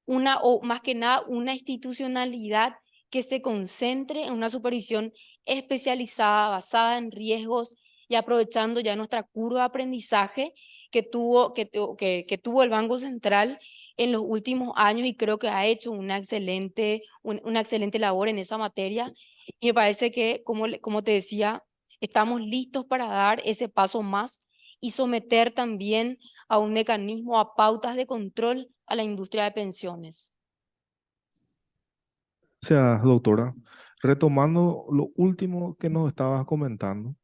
o más que nada una institucionalidad que se concentre en una supervisión especializada, basada en riesgos y aprovechando ya nuestra curva de aprendizaje que tuvo el Banco Central en los últimos años, y creo que ha hecho una excelente labor en esa materia. Y me parece que, como te decía, estamos listos para dar ese paso más y someter también a un mecanismo, a pautas de control a la industria de pensiones. Gracias, doctora. Retomando lo último que nos estabas comentando,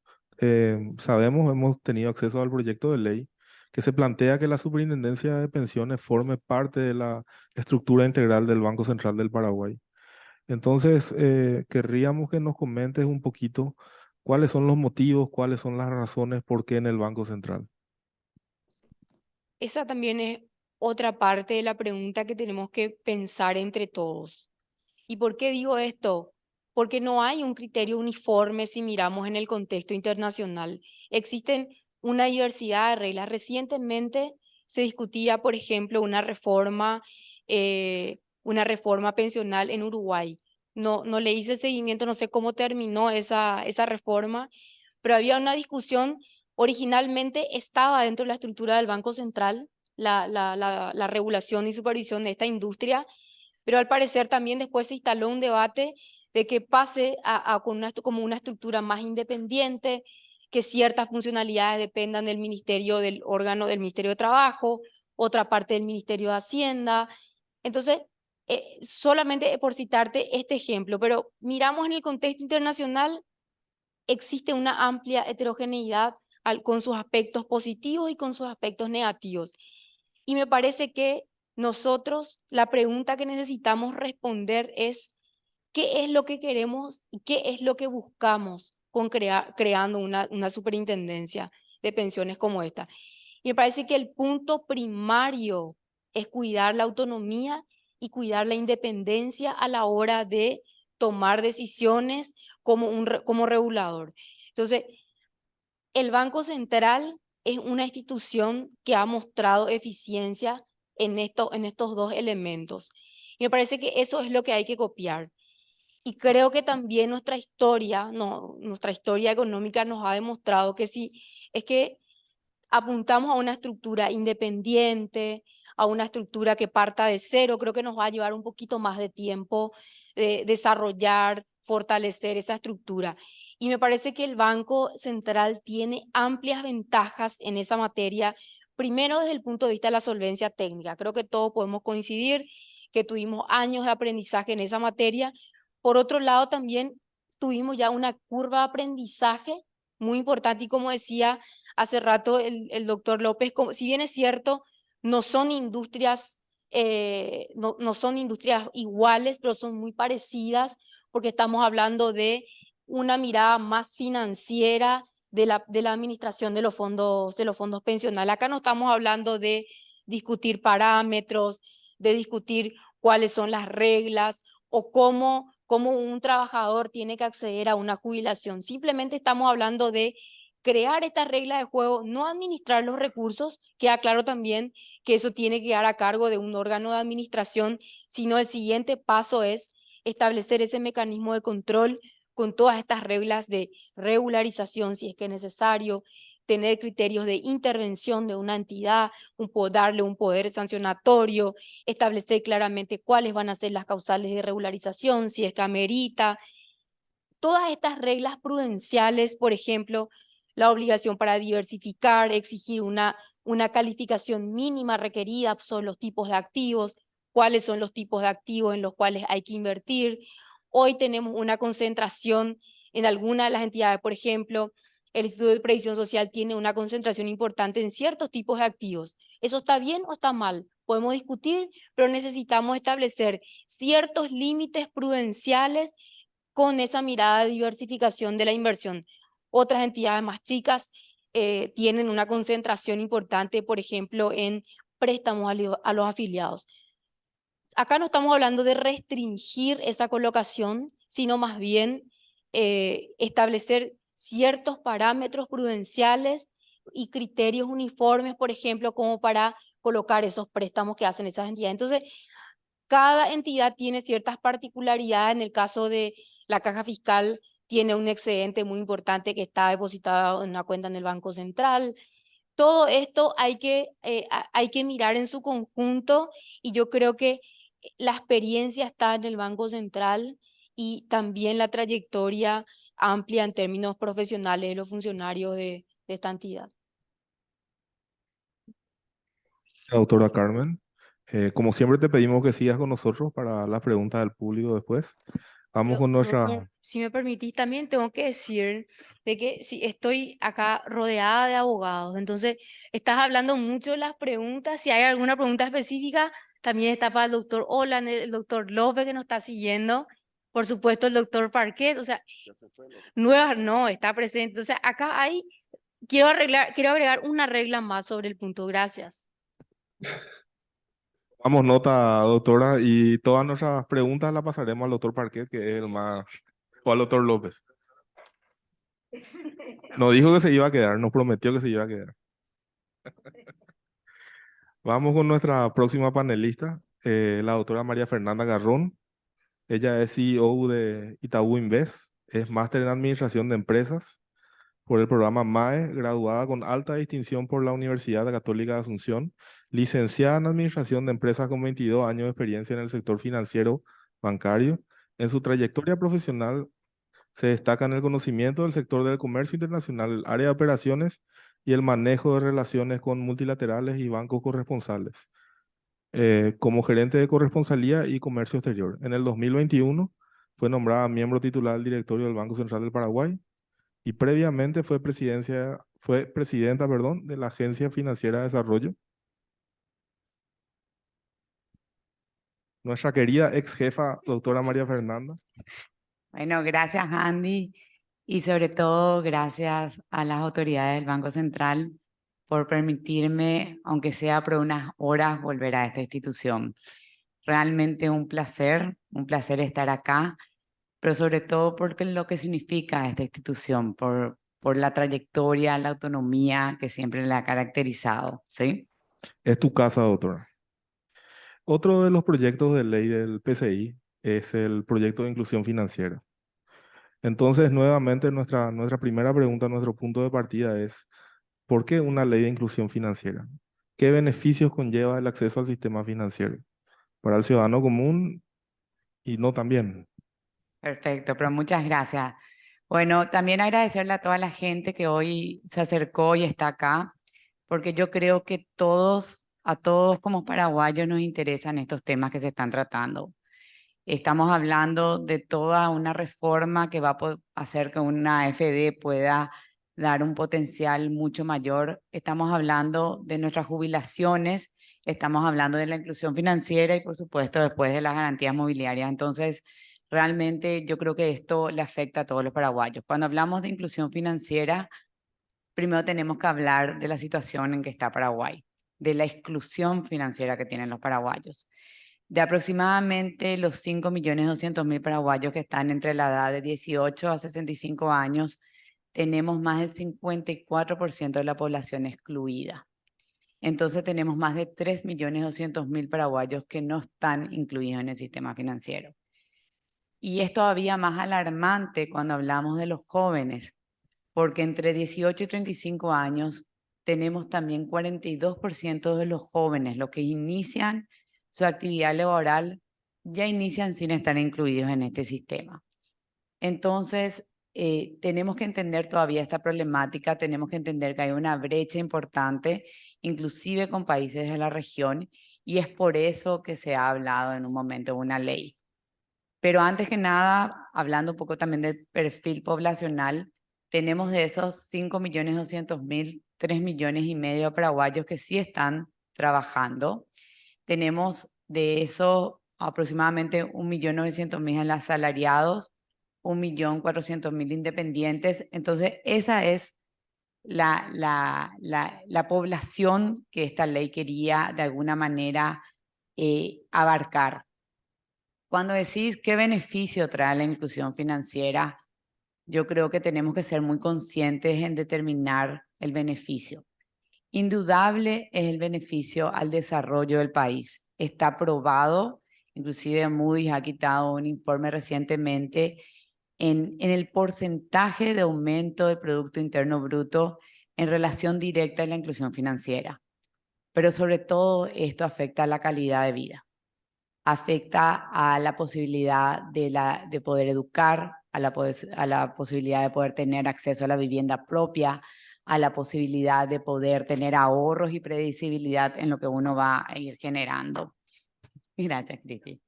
sabemos, hemos tenido acceso al proyecto de ley que se plantea que la Superintendencia de Pensiones forme parte de la estructura integral del Banco Central del Paraguay. Entonces, querríamos que nos comentes un poquito cuáles son los motivos, cuáles son las razones por qué en el Banco Central. Esa también es otra parte de la pregunta que tenemos que pensar entre todos. ¿Y por qué digo esto? Porque no hay un criterio uniforme si miramos en el contexto internacional. Existen una diversidad de reglas. Recientemente se discutía, por ejemplo, una reforma pensional en Uruguay. No le hice seguimiento, no sé cómo terminó esa reforma, pero había una discusión. Originalmente estaba dentro de la estructura del Banco Central, la regulación y supervisión de esta industria, pero al parecer también después se instaló un debate de que pase como una estructura más independiente, que ciertas funcionalidades dependan del ministerio, del órgano del Ministerio de Trabajo, otra parte del Ministerio de Hacienda. Entonces, solamente por citarte este ejemplo, pero miramos en el contexto internacional, existe una amplia heterogeneidad con sus aspectos positivos y con sus aspectos negativos. Y me parece que nosotros, la pregunta que necesitamos responder es: ¿qué es lo que queremos y qué es lo que buscamos con creando una superintendencia de pensiones como esta? Y me parece que el punto primario es cuidar la autonomía y cuidar la independencia a la hora de tomar decisiones como regulador. Entonces, el Banco Central es una institución que ha mostrado eficiencia en estos dos elementos. Y me parece que eso es lo que hay que copiar. Y creo que también nuestra historia, no, nuestra historia económica nos ha demostrado que sí, es que apuntamos a una estructura independiente, a una estructura que parta de cero, creo que nos va a llevar un poquito más de tiempo desarrollar, fortalecer esa estructura. Y me parece que el Banco Central tiene amplias ventajas en esa materia. Primero, desde el punto de vista de la solvencia técnica. Creo que todos podemos coincidir que tuvimos años de aprendizaje en esa materia. Por otro lado, también tuvimos ya una curva de aprendizaje muy importante, y como decía hace rato el doctor López, si bien es cierto, no son industrias, no son industrias iguales, pero son muy parecidas, porque estamos hablando de una mirada más financiera de la administración de los fondos pensionales. Acá no estamos hablando de discutir parámetros, de discutir cuáles son las reglas o cómo un trabajador tiene que acceder a una jubilación. Simplemente estamos hablando de crear estas reglas de juego, no administrar los recursos. Queda claro también que eso tiene que quedar a cargo de un órgano de administración, sino el siguiente paso es establecer ese mecanismo de control con todas estas reglas de regularización, si es que es necesario, tener criterios de intervención de una entidad, darle un poder sancionatorio, establecer claramente cuáles van a ser las causales de regularización, si es que amerita. Todas estas reglas prudenciales, por ejemplo, la obligación para diversificar, exigir una calificación mínima requerida sobre los tipos de activos, cuáles son los tipos de activos en los cuales hay que invertir. Hoy tenemos una concentración en algunas de las entidades, por ejemplo, el Instituto de Previsión Social tiene una concentración importante en ciertos tipos de activos. ¿Eso está bien o está mal? Podemos discutir, pero necesitamos establecer ciertos límites prudenciales con esa mirada de diversificación de la inversión. Otras entidades más chicas tienen una concentración importante, por ejemplo, en préstamos a los afiliados. Acá no estamos hablando de restringir esa colocación, sino más bien establecer ciertos parámetros prudenciales y criterios uniformes, por ejemplo, como para colocar esos préstamos que hacen esas entidades. Entonces, cada entidad tiene ciertas particularidades. En el caso de la caja fiscal, tiene un excedente muy importante que está depositado en una cuenta en el Banco Central. Todo esto hay que mirar en su conjunto, y yo creo que la experiencia está en el Banco Central y también la trayectoria amplia en términos profesionales de los funcionarios de esta entidad. Doctora Carmen, como siempre te pedimos que sigas con nosotros para las preguntas del público después. Vamos Pero, con nuestra... doctor, si me permitís, también tengo que decir de que si estoy acá rodeada de abogados, entonces estás hablando mucho de las preguntas. Si hay alguna pregunta específica, también está para el doctor Olan, el doctor López que nos está siguiendo, por supuesto el doctor Parquet, o sea, nuevas no, está presente. O sea, acá hay, quiero agregar una regla más sobre el punto. Gracias. Vamos nota, doctora, y todas nuestras preguntas las pasaremos al doctor Parquet, que es el más... o al doctor López. Nos dijo que se iba a quedar, nos prometió que se iba a quedar. Vamos con nuestra próxima panelista, la doctora María Fernanda Garrón. Ella es CEO de Itaú Invest, es máster en Administración de Empresas por el programa MAE, graduada con alta distinción por la Universidad Católica de Asunción, licenciada en Administración de Empresas con 22 años de experiencia en el sector financiero bancario. En su trayectoria profesional se destaca en el conocimiento del sector del comercio internacional, el área de operaciones y el manejo de relaciones con multilaterales y bancos corresponsales, como gerente de corresponsalía y comercio exterior. En el 2021 fue nombrada miembro titular del directorio del Banco Central del Paraguay y previamente fue presidenta, perdón, de la Agencia Financiera de Desarrollo. Nuestra querida ex jefa, doctora María Fernanda. Bueno, gracias Andy, y sobre todo gracias a las autoridades del Banco Central por permitirme, aunque sea por unas horas, volver a esta institución. Realmente un placer estar acá, pero sobre todo porque lo que significa esta institución, por la trayectoria, la autonomía que siempre la ha caracterizado, ¿sí? Es tu casa, doctora. Otro de los proyectos de ley del PCI es el proyecto de inclusión financiera. Entonces, nuevamente, nuestra primera pregunta, nuestro punto de partida es, ¿por qué una ley de inclusión financiera? ¿Qué beneficios conlleva el acceso al sistema financiero para el ciudadano común y no también? Perfecto, pero muchas gracias. Bueno, también agradecerle a toda la gente que hoy se acercó y está acá, porque yo creo que a todos como paraguayos nos interesan estos temas que se están tratando. Estamos hablando de toda una reforma que va a hacer que una AFD pueda dar un potencial mucho mayor. Estamos hablando de nuestras jubilaciones, estamos hablando de la inclusión financiera y por supuesto después de las garantías mobiliarias. Entonces, realmente yo creo que esto le afecta a todos los paraguayos. Cuando hablamos de inclusión financiera, primero tenemos que hablar de la situación en que está Paraguay, de la exclusión financiera que tienen los paraguayos. De aproximadamente los 5.200.000 paraguayos que están entre la edad de 18 a 65 años, tenemos más del 54% de la población excluida. Entonces tenemos más de 3.200.000 paraguayos que no están incluidos en el sistema financiero. Y es todavía más alarmante cuando hablamos de los jóvenes, porque entre 18 y 35 años tenemos también 42% de los jóvenes, los que inician su actividad laboral, ya inician sin estar incluidos en este sistema. Entonces, tenemos que entender todavía esta problemática, tenemos que entender que hay una brecha importante, inclusive con países de la región, y es por eso que se ha hablado en un momento de una ley. Pero antes que nada, hablando un poco también del perfil poblacional, tenemos de esos 5.200.000, 3,5 millones de paraguayos que sí están trabajando. Tenemos de eso aproximadamente 1.900.000 asalariados, 1.400.000 independientes. Entonces, esa es la población que esta ley quería de alguna manera abarcar. Cuando decís qué beneficio trae la inclusión financiera, yo creo que tenemos que ser muy conscientes en determinar el beneficio. Indudable es el beneficio al desarrollo del país. Está probado, inclusive Moody's ha quitado un informe recientemente en el porcentaje de aumento del Producto Interno Bruto en relación directa a la inclusión financiera. Pero sobre todo esto afecta a la calidad de vida, afecta a la posibilidad de poder educar, a la posibilidad de poder tener acceso a la vivienda propia, a la posibilidad de poder tener ahorros y predecibilidad en lo que uno va a ir generando. Gracias, Cristi.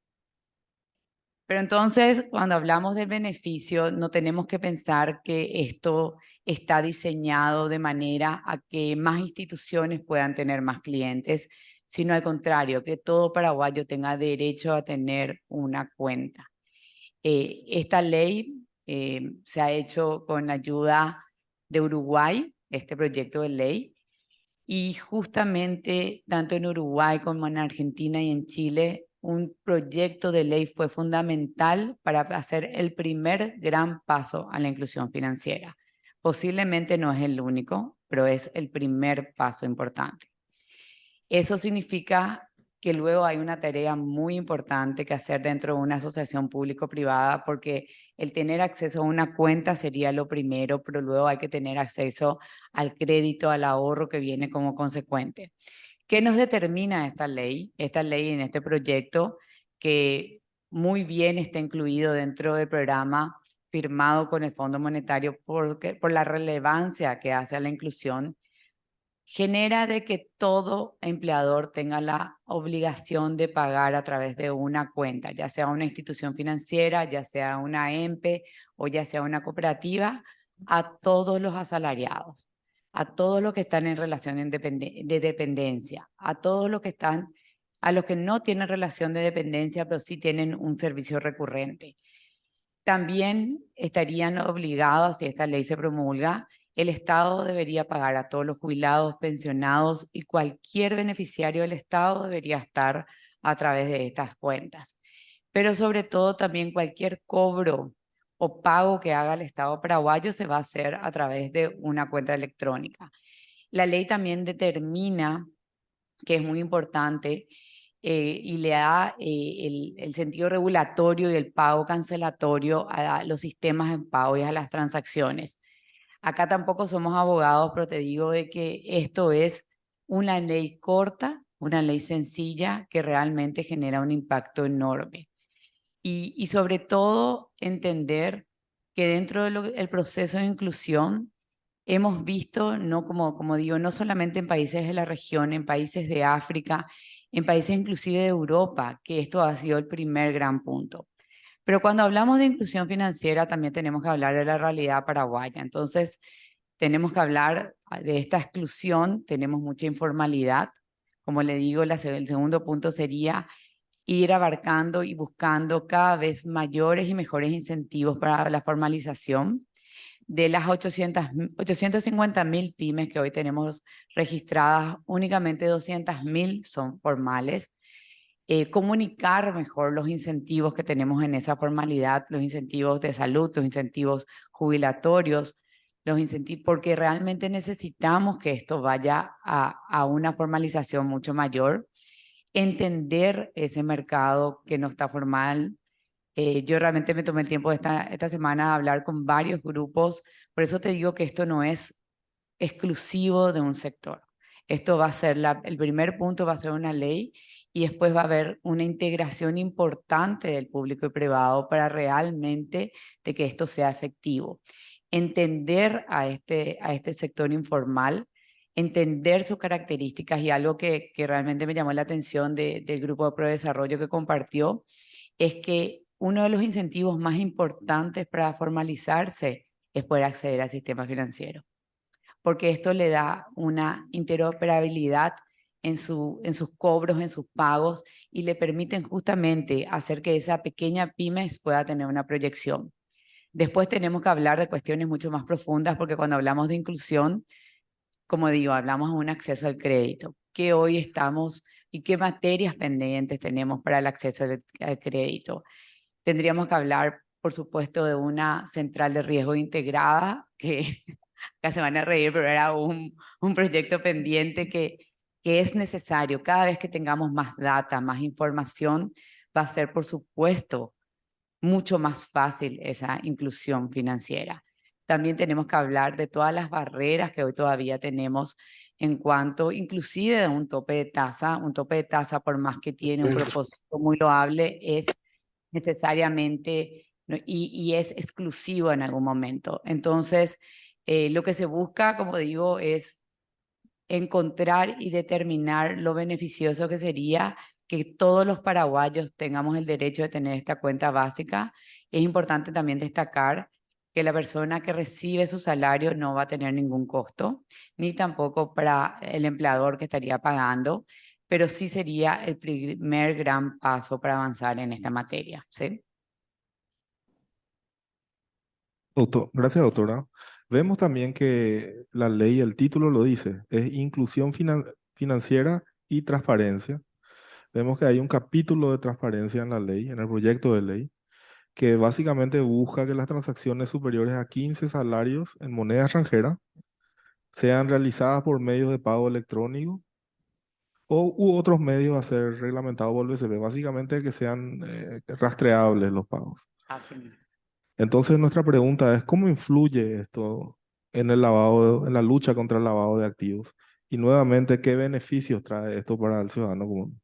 Pero entonces, cuando hablamos del beneficio, no tenemos que pensar que esto está diseñado de manera a que más instituciones puedan tener más clientes, sino al contrario, que todo paraguayo tenga derecho a tener una cuenta. Esta ley se ha hecho con la ayuda de Uruguay, este proyecto de ley, y justamente tanto en Uruguay como en Argentina y en Chile, un proyecto de ley fue fundamental para hacer el primer gran paso a la inclusión financiera. Posiblemente no es el único, pero es el primer paso importante. Eso significa que luego hay una tarea muy importante que hacer dentro de una asociación público-privada, porque el tener acceso a una cuenta sería lo primero, pero luego hay que tener acceso al crédito, al ahorro que viene como consecuente. ¿Qué nos determina esta ley? Esta ley en este proyecto, que muy bien está incluido dentro del programa firmado con el Fondo Monetario por la relevancia que hace a la inclusión, genera de que todo empleador tenga la obligación de pagar a través de una cuenta, ya sea una institución financiera, ya sea una EMPE o ya sea una cooperativa, a todos los asalariados, a todos los que están en relación de dependencia, a todos los que están, a los que no tienen relación de dependencia, pero sí tienen un servicio recurrente. También estarían obligados, si esta ley se promulga, el Estado debería pagar a todos los jubilados, pensionados y cualquier beneficiario del Estado debería estar a través de estas cuentas. Pero sobre todo también cualquier cobro o pago que haga el Estado paraguayo se va a hacer a través de una cuenta electrónica. La ley también determina, que es muy importante, y le da el sentido regulatorio y el pago cancelatorio a los sistemas de pago y a las transacciones. Acá tampoco somos abogados, pero te digo de que esto es una ley corta, una ley sencilla que realmente genera un impacto enorme. Y sobre todo entender que dentro del proceso de inclusión hemos visto, no como digo, no solamente en países de la región, en países de África, en países inclusive de Europa, que esto ha sido el primer gran punto. Pero cuando hablamos de inclusión financiera, también tenemos que hablar de la realidad paraguaya. Entonces, tenemos que hablar de esta exclusión, tenemos mucha informalidad. Como le digo, el segundo punto sería ir abarcando y buscando cada vez mayores y mejores incentivos para la formalización. De las 850.000 pymes que hoy tenemos registradas, únicamente 200.000 son formales. Comunicar mejor los incentivos que tenemos en esa formalidad, los incentivos de salud, los incentivos jubilatorios, los incentivos, porque realmente necesitamos que esto vaya a una formalización mucho mayor. Entender ese mercado que no está formal. Yo realmente me tomé el tiempo esta semana de hablar con varios grupos, por eso te digo que esto no es exclusivo de un sector. Esto va a ser, el primer punto va a ser una ley y después va a haber una integración importante del público y privado para realmente de que esto sea efectivo. Entender a este sector informal, entender sus características, y algo que realmente me llamó la atención del grupo de Prodesarrollo que compartió, es que uno de los incentivos más importantes para formalizarse es poder acceder al sistema financiero, porque esto le da una interoperabilidad en sus cobros, en sus pagos, y le permiten justamente hacer que esa pequeña pyme pueda tener una proyección. Después tenemos que hablar de cuestiones mucho más profundas, porque cuando hablamos de inclusión, como digo, hablamos de un acceso al crédito, que hoy estamos y qué materias pendientes tenemos para el acceso al crédito. Tendríamos que hablar por supuesto, de una central de riesgo integrada, que acá se van a reír, pero era un proyecto pendiente que es necesario. Cada vez que tengamos más data, más información, va a ser, por supuesto, mucho más fácil esa inclusión financiera. También tenemos que hablar de todas las barreras que hoy todavía tenemos en cuanto, inclusive de un tope de tasa. Un tope de tasa, por más que tiene un propósito muy loable, es necesariamente y es exclusivo en algún momento. Entonces, lo que se busca, como digo, es encontrar y determinar lo beneficioso que sería que todos los paraguayos tengamos el derecho de tener esta cuenta básica. Es importante también destacar que la persona que recibe su salario no va a tener ningún costo, ni tampoco para el empleador que estaría pagando, pero sí sería el primer gran paso para avanzar en esta materia, ¿sí? Gracias, doctora. Vemos también que la ley, el título lo dice, es inclusión financiera y transparencia. Vemos que hay un capítulo de transparencia en la ley, en el proyecto de ley, que básicamente busca que las transacciones superiores a 15 salarios en moneda extranjera sean realizadas por medios de pago electrónico u otros medios a ser reglamentados por el BCP. Básicamente que sean rastreables los pagos. Así mismo. Entonces nuestra pregunta es, ¿cómo influye esto en el lavado, en la lucha contra el lavado de activos? Y nuevamente, ¿qué beneficios trae esto para el ciudadano común?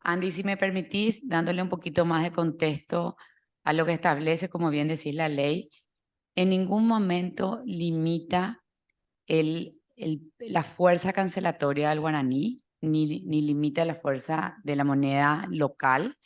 Andy, si me permitís, dándole un poquito más de contexto a lo que establece, como bien decís, la ley, en ningún momento limita la fuerza cancelatoria del guaraní, ni limita la fuerza de la moneda local,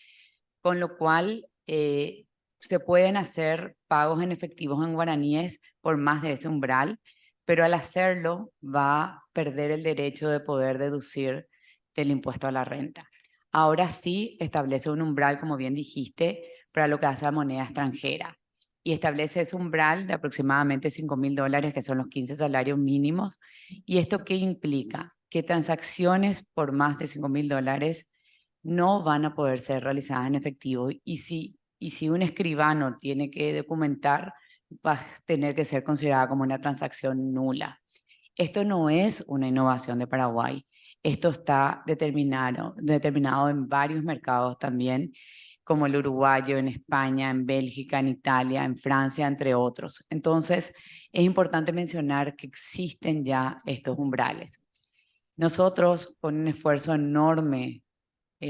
con lo cual se pueden hacer pagos en efectivos en guaraníes por más de ese umbral, pero al hacerlo va a perder el derecho de poder deducir del impuesto a la renta. Ahora sí establece un umbral, como bien dijiste, para lo que hace a moneda extranjera. Y establece ese umbral de aproximadamente $5.000, que son los 15 salarios mínimos. ¿Y esto qué implica? Que transacciones por más de $5.000 no van a poder ser realizadas en efectivo. Y si un escribano tiene que documentar, va a tener que ser considerada como una transacción nula. Esto no es una innovación de Paraguay. Esto está determinado en varios mercados también, como el uruguayo, en España, en Bélgica, en Italia, en Francia, entre otros. Entonces, es importante mencionar que existen ya estos umbrales. Nosotros, con un esfuerzo enorme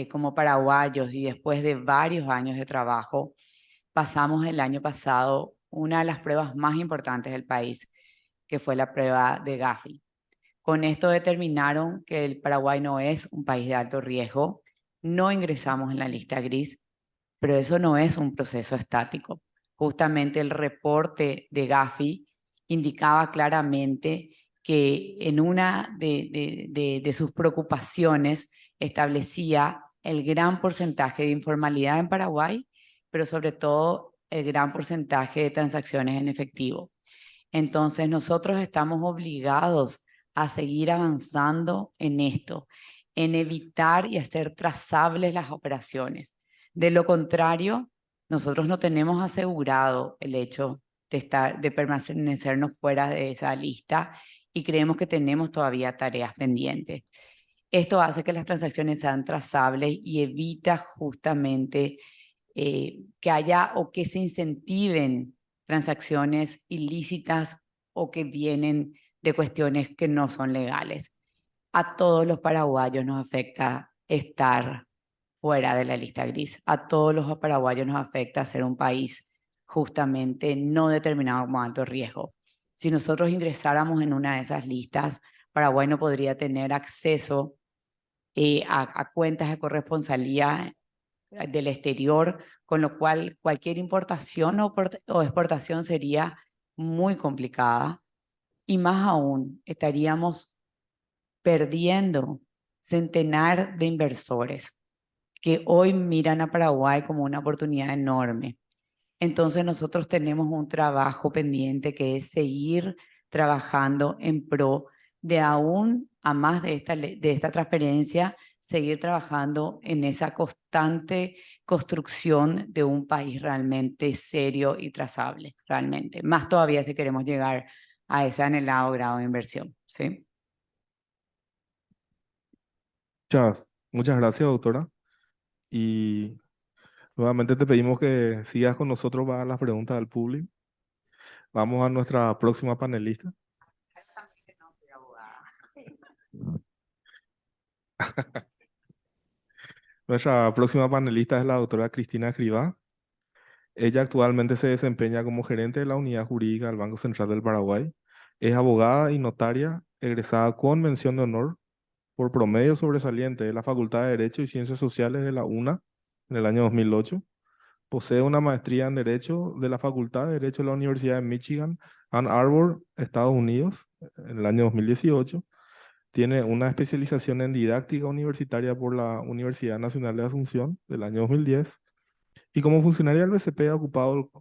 como paraguayos y después de varios años de trabajo, pasamos el año pasado una de las pruebas más importantes del país, que fue la prueba de Gafi. Con esto determinaron que el Paraguay no es un país de alto riesgo, no ingresamos en la lista gris, pero eso no es un proceso estático. Justamente el reporte de Gafi indicaba claramente que en una de sus preocupaciones establecía el gran porcentaje de informalidad en Paraguay, pero sobre todo el gran porcentaje de transacciones en efectivo. Entonces nosotros estamos obligados a seguir avanzando en esto, en evitar y hacer trazables las operaciones. De lo contrario, nosotros no tenemos asegurado el hecho de permanecernos fuera de esa lista y creemos que tenemos todavía tareas pendientes. Esto hace que las transacciones sean trazables y evita justamente que haya o que se incentiven transacciones ilícitas o que vienen de cuestiones que no son legales. A todos los paraguayos nos afecta estar fuera de la lista gris. A todos los paraguayos nos afecta ser un país justamente no determinado como alto riesgo. Si nosotros ingresáramos en una de esas listas, Paraguay no podría tener acceso a cuentas de corresponsalía del exterior, con lo cual cualquier importación o exportación sería muy complicada y más aún estaríamos perdiendo centenar de inversores que hoy miran a Paraguay como una oportunidad enorme. Entonces nosotros tenemos un trabajo pendiente que es seguir trabajando en pro de aún a más de esta transferencia, seguir trabajando en esa constante construcción de un país realmente serio y trazable, realmente. Más todavía si queremos llegar a ese anhelado grado de inversión, ¿sí? Muchas gracias, doctora. Y nuevamente te pedimos que sigas con nosotros para las preguntas del público. Vamos a nuestra próxima panelista. Nuestra próxima panelista es la doctora Cristina Escrivá. Ella actualmente se desempeña como gerente de la unidad jurídica del Banco Central del Paraguay. Es abogada y notaria egresada con mención de honor por promedio sobresaliente de la Facultad de Derecho y Ciencias Sociales de la UNA en el año 2008. Posee una maestría en Derecho de la Facultad de Derecho de la Universidad de Michigan, Ann Arbor, Estados Unidos, en el año 2018. Tiene una especialización en didáctica universitaria por la Universidad Nacional de Asunción del año 2010. Y como funcionaria del BCP ha ocupado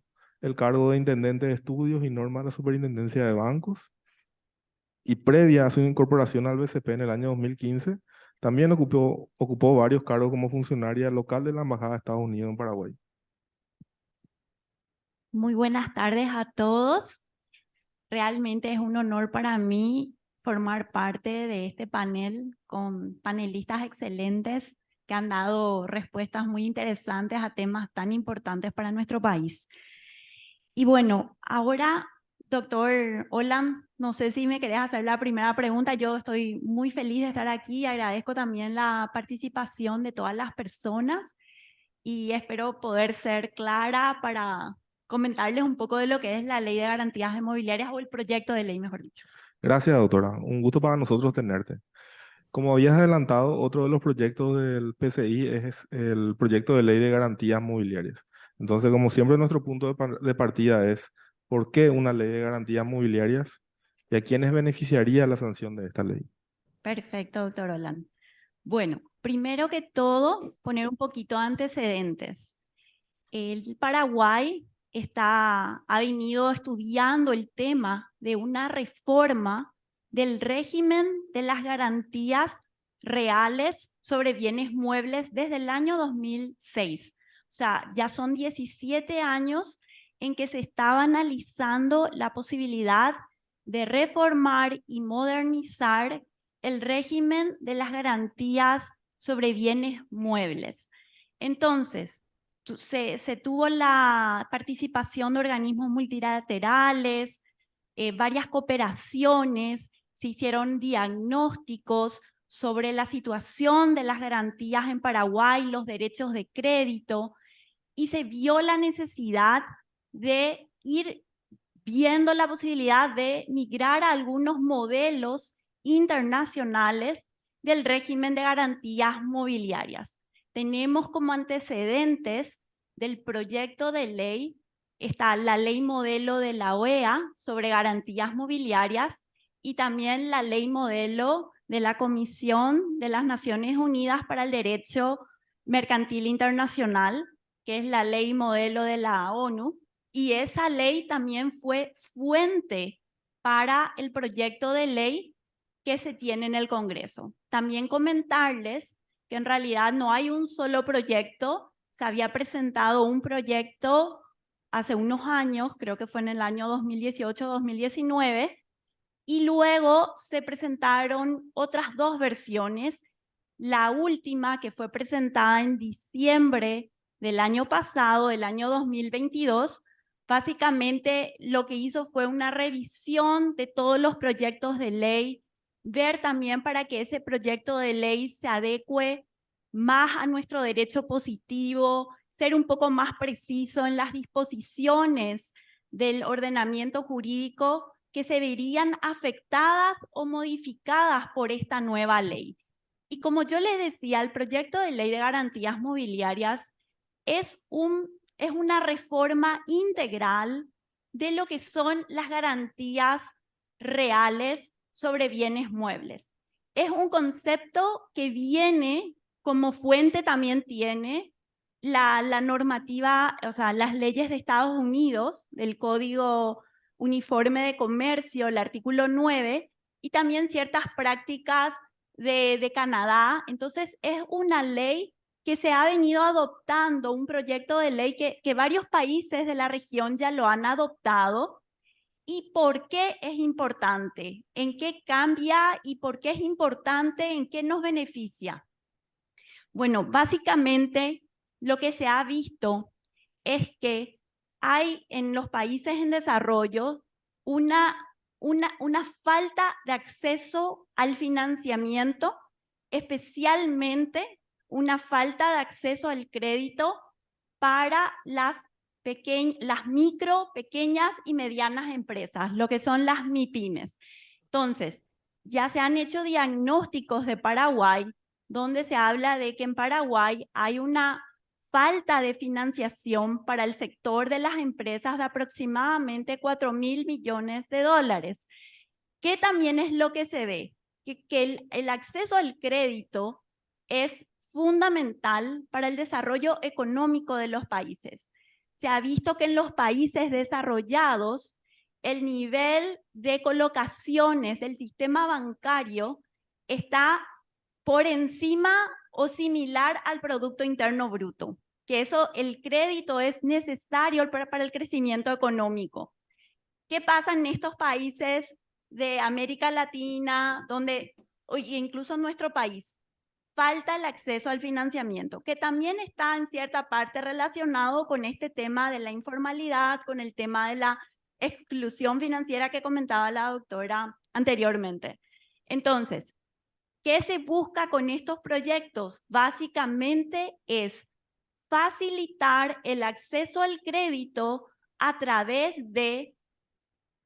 el cargo de intendente de estudios y normas de la Superintendencia de Bancos. Y previa a su incorporación al BCP en el año 2015, también ocupó varios cargos como funcionaria local de la Embajada de Estados Unidos en Paraguay. Muy buenas tardes a todos. Realmente es un honor para mí formar parte de este panel con panelistas excelentes que han dado respuestas muy interesantes a temas tan importantes para nuestro país. Y bueno, ahora, doctor Olan, no sé si me querés hacer la primera pregunta. Yo estoy muy feliz de estar aquí. Agradezco también la participación de todas las personas y espero poder ser clara para comentarles un poco de lo que es la Ley de Garantías Inmobiliarias o el proyecto de ley, mejor dicho. Gracias, doctora. Un gusto para nosotros tenerte. Como habías adelantado, otro de los proyectos del PCI es el proyecto de ley de garantías mobiliarias. Entonces, como siempre, nuestro punto de partida es ¿por qué una ley de garantías mobiliarias y a quiénes beneficiaría la sanción de esta ley? Perfecto, doctor Olan. Bueno, primero que todo, poner un poquito antecedentes. El Paraguay ha venido estudiando el tema de una reforma del régimen de las garantías reales sobre bienes muebles desde el año 2006. O sea, ya son 17 años en que se estaba analizando la posibilidad de reformar y modernizar el régimen de las garantías sobre bienes muebles. Entonces, se tuvo la participación de organismos multilaterales, varias cooperaciones, se hicieron diagnósticos sobre la situación de las garantías en Paraguay, los derechos de crédito, y se vio la necesidad de ir viendo la posibilidad de migrar a algunos modelos internacionales del régimen de garantías mobiliarias. Tenemos como antecedentes del proyecto de ley, está la ley modelo de la OEA sobre garantías mobiliarias y también la ley modelo de la Comisión de las Naciones Unidas para el Derecho Mercantil Internacional, que es la ley modelo de la ONU, y esa ley también fue fuente para el proyecto de ley que se tiene en el Congreso. También comentarles que en realidad no hay un solo proyecto, se había presentado un proyecto hace unos años, creo que fue en el año 2018-2019, y luego se presentaron otras dos versiones. La última, que fue presentada en diciembre del año pasado, del año 2022, básicamente lo que hizo fue una revisión de todos los proyectos de ley, ver también para que ese proyecto de ley se adecue más a nuestro derecho positivo, ser un poco más preciso en las disposiciones del ordenamiento jurídico que se verían afectadas o modificadas por esta nueva ley. Y como yo les decía, el proyecto de ley de garantías mobiliarias es una reforma integral de lo que son las garantías reales sobre bienes muebles. Es un concepto que viene como fuente, también tiene la normativa, o sea, las leyes de Estados Unidos, del Código Uniforme de Comercio, el artículo 9, y también ciertas prácticas de Canadá. Entonces es una ley que se ha venido adoptando un proyecto de ley que varios países de la región ya lo han adoptado. ¿Y por qué es importante? ¿En qué cambia y por qué es importante? ¿En qué nos beneficia? Bueno, básicamente lo que se ha visto es que hay en los países en desarrollo una falta de acceso al financiamiento, especialmente una falta de acceso al crédito para las micro, pequeñas y medianas empresas, lo que son las MIPYMES. Entonces, ya se han hecho diagnósticos de Paraguay, donde se habla de que en Paraguay hay una falta de financiación para el sector de las empresas de aproximadamente 4.000 millones de dólares. ¿Qué también es lo que se ve? Que el acceso al crédito es fundamental para el desarrollo económico de los países. Se ha visto que en los países desarrollados, el nivel de colocaciones del sistema bancario está por encima o similar al Producto Interno Bruto, que eso, el crédito es necesario para el crecimiento económico. ¿Qué pasa en estos países de América Latina, donde, incluso en nuestro país, falta el acceso al financiamiento, que también está en cierta parte relacionado con este tema de la informalidad, con el tema de la exclusión financiera que comentaba la doctora anteriormente? Entonces, ¿qué se busca con estos proyectos? Básicamente es facilitar el acceso al crédito a través de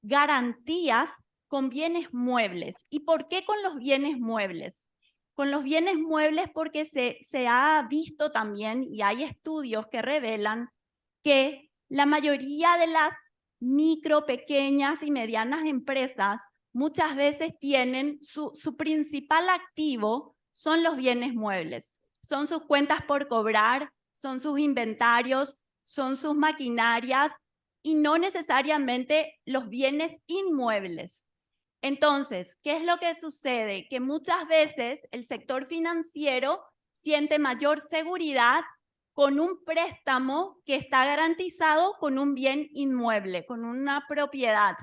garantías con bienes muebles. ¿Y por qué con los bienes muebles? Con los bienes muebles porque se ha visto también, y hay estudios que revelan, que la mayoría de las micro, pequeñas y medianas empresas muchas veces tienen su principal activo son los bienes muebles. Son sus cuentas por cobrar, son sus inventarios, son sus maquinarias y no necesariamente los bienes inmuebles. Entonces, ¿qué es lo que sucede? Que muchas veces el sector financiero siente mayor seguridad con un préstamo que está garantizado con un bien inmueble, con una propiedad.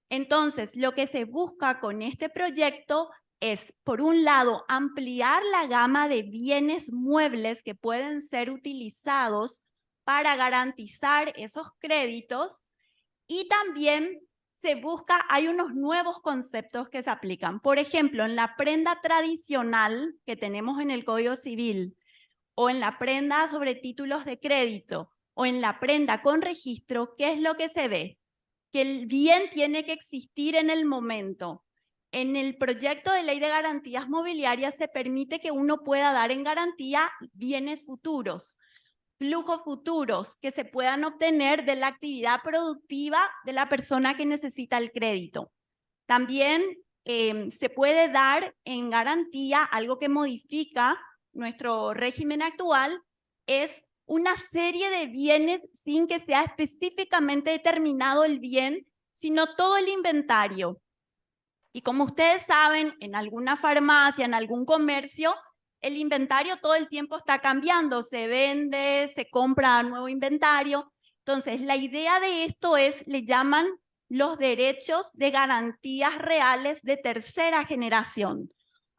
Entonces, lo que se busca con este proyecto es, por un lado, ampliar la gama de bienes muebles que pueden ser utilizados para garantizar esos créditos, y también se busca, hay unos nuevos conceptos que se aplican. Por ejemplo, en la prenda tradicional que tenemos en el Código Civil, o en la prenda sobre títulos de crédito, o en la prenda con registro, ¿qué es lo que se ve? Que el bien tiene que existir en el momento. En el proyecto de ley de garantías mobiliarias se permite que uno pueda dar en garantía bienes futuros, flujos futuros que se puedan obtener de la actividad productiva de la persona que necesita el crédito. También se puede dar en garantía, algo que modifica nuestro régimen actual, es una serie de bienes sin que sea específicamente determinado el bien, sino todo el inventario. Y como ustedes saben, en alguna farmacia, en algún comercio, el inventario todo el tiempo está cambiando, se vende, se compra nuevo inventario. Entonces, la idea de esto es, le llaman los derechos de garantías reales de tercera generación,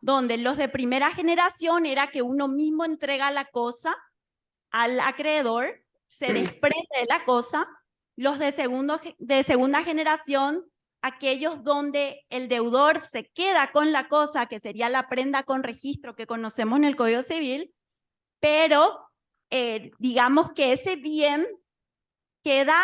donde los de primera generación era que uno mismo entrega la cosa al acreedor, se desprende de la cosa. Los de segunda generación, aquellos donde el deudor se queda con la cosa, que sería la prenda con registro que conocemos en el Código Civil, pero digamos que ese bien queda,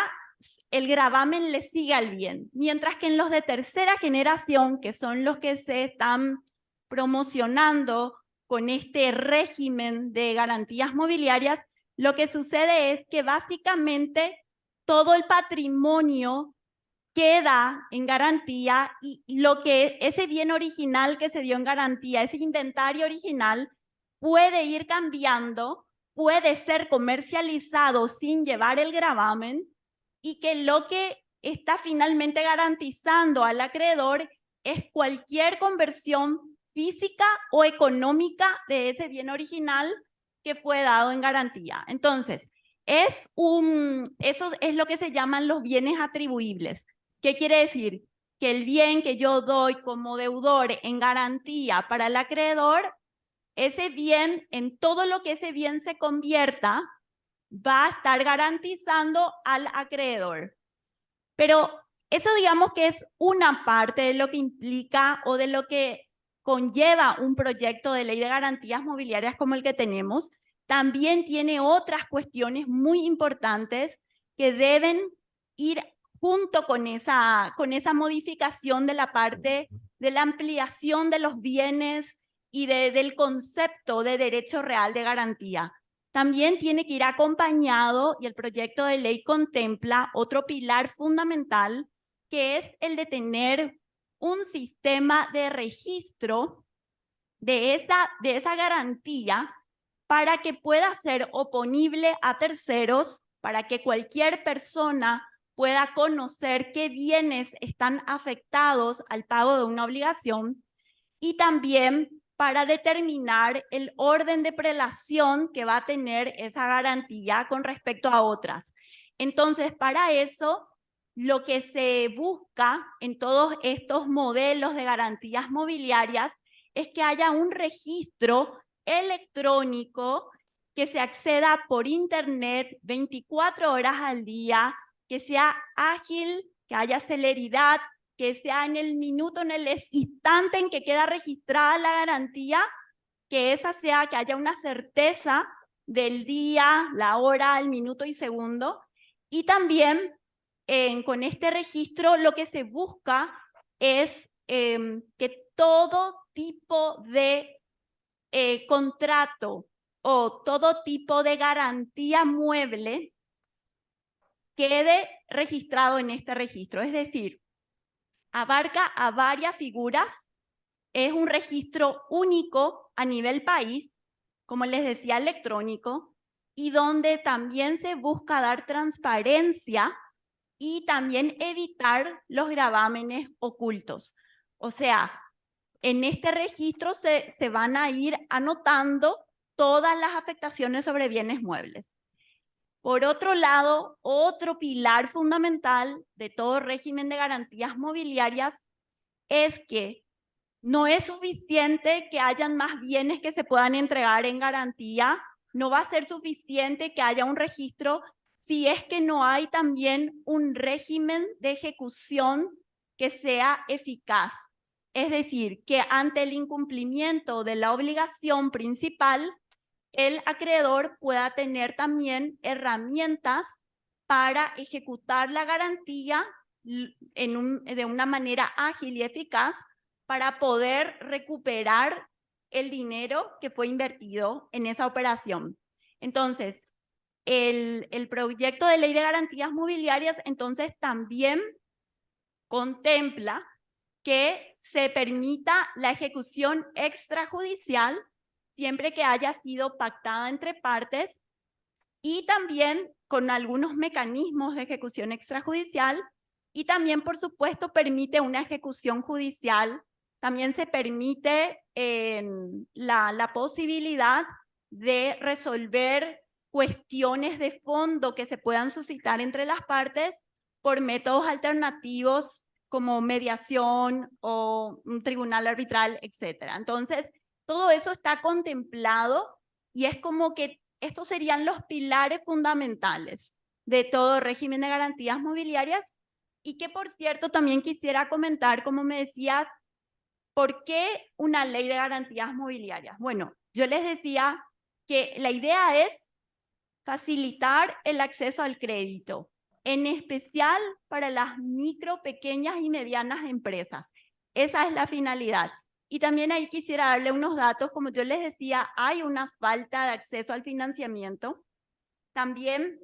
el gravamen le sigue al bien, mientras que en los de tercera generación, que son los que se están promocionando con este régimen de garantías mobiliarias, lo que sucede es que básicamente todo el patrimonio queda en garantía y ese bien original que se dio en garantía, ese inventario original, puede ir cambiando, puede ser comercializado sin llevar el gravamen, y que lo que está finalmente garantizando al acreedor es cualquier conversión física o económica de ese bien original que fue dado en garantía. Entonces, eso es lo que se llaman los bienes atribuibles. ¿Qué quiere decir? Que el bien que yo doy como deudor en garantía para el acreedor, ese bien, en todo lo que ese bien se convierta, va a estar garantizando al acreedor. Pero eso digamos que es una parte de lo que implica o de lo que conlleva un proyecto de ley de garantías mobiliarias como el que tenemos. También tiene otras cuestiones muy importantes que deben ir junto con esa modificación de la parte de la ampliación de los bienes y del concepto de derecho real de garantía. También tiene que ir acompañado, y el proyecto de ley contempla otro pilar fundamental, que es el de tener un sistema de registro de esa garantía para que pueda ser oponible a terceros, para que cualquier persona pueda conocer qué bienes están afectados al pago de una obligación, y también para determinar el orden de prelación que va a tener esa garantía con respecto a otras. Entonces, para eso, lo que se busca en todos estos modelos de garantías mobiliarias es que haya un registro electrónico que se acceda por internet 24 horas al día, que sea ágil, que haya celeridad, que sea en el minuto, en el instante en que queda registrada la garantía, que que haya una certeza del día, la hora, el minuto y segundo. Y también con este registro lo que se busca es que todo tipo de contrato o todo tipo de garantía mueble quede registrado en este registro. Es decir, abarca a varias figuras, es un registro único a nivel país, como les decía, electrónico, y donde también se busca dar transparencia y también evitar los gravámenes ocultos. O sea, en este registro se van a ir anotando todas las afectaciones sobre bienes muebles. Por otro lado, otro pilar fundamental de todo régimen de garantías mobiliarias es que no es suficiente que hayan más bienes que se puedan entregar en garantía, no va a ser suficiente que haya un registro si es que no hay también un régimen de ejecución que sea eficaz. Es decir, que ante el incumplimiento de la obligación principal, el acreedor pueda tener también herramientas para ejecutar la garantía de una manera ágil y eficaz para poder recuperar el dinero que fue invertido en esa operación. Entonces, el proyecto de ley de garantías mobiliarias entonces también contempla que se permita la ejecución extrajudicial siempre que haya sido pactada entre partes, y también con algunos mecanismos de ejecución extrajudicial, y también, por supuesto, permite una ejecución judicial. También se permite la posibilidad de resolver cuestiones de fondo que se puedan suscitar entre las partes por métodos alternativos como mediación o un tribunal arbitral, etc. Entonces, todo eso está contemplado y es como que estos serían los pilares fundamentales de todo régimen de garantías mobiliarias. Y que, por cierto, también quisiera comentar, como me decías, ¿por qué una ley de garantías mobiliarias? Bueno, yo les decía que la idea es facilitar el acceso al crédito, en especial para las micro, pequeñas y medianas empresas. Esa es la finalidad. Y también ahí quisiera darle unos datos. Como yo les decía, hay una falta de acceso al financiamiento. También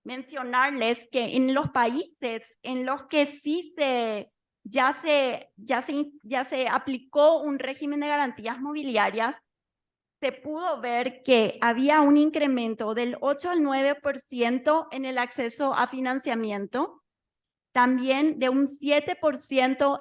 mencionarles que en los países en los que sí ya se aplicó un régimen de garantías mobiliarias, se pudo ver que había un incremento del 8 al 9% en el acceso a financiamiento, también de un 7%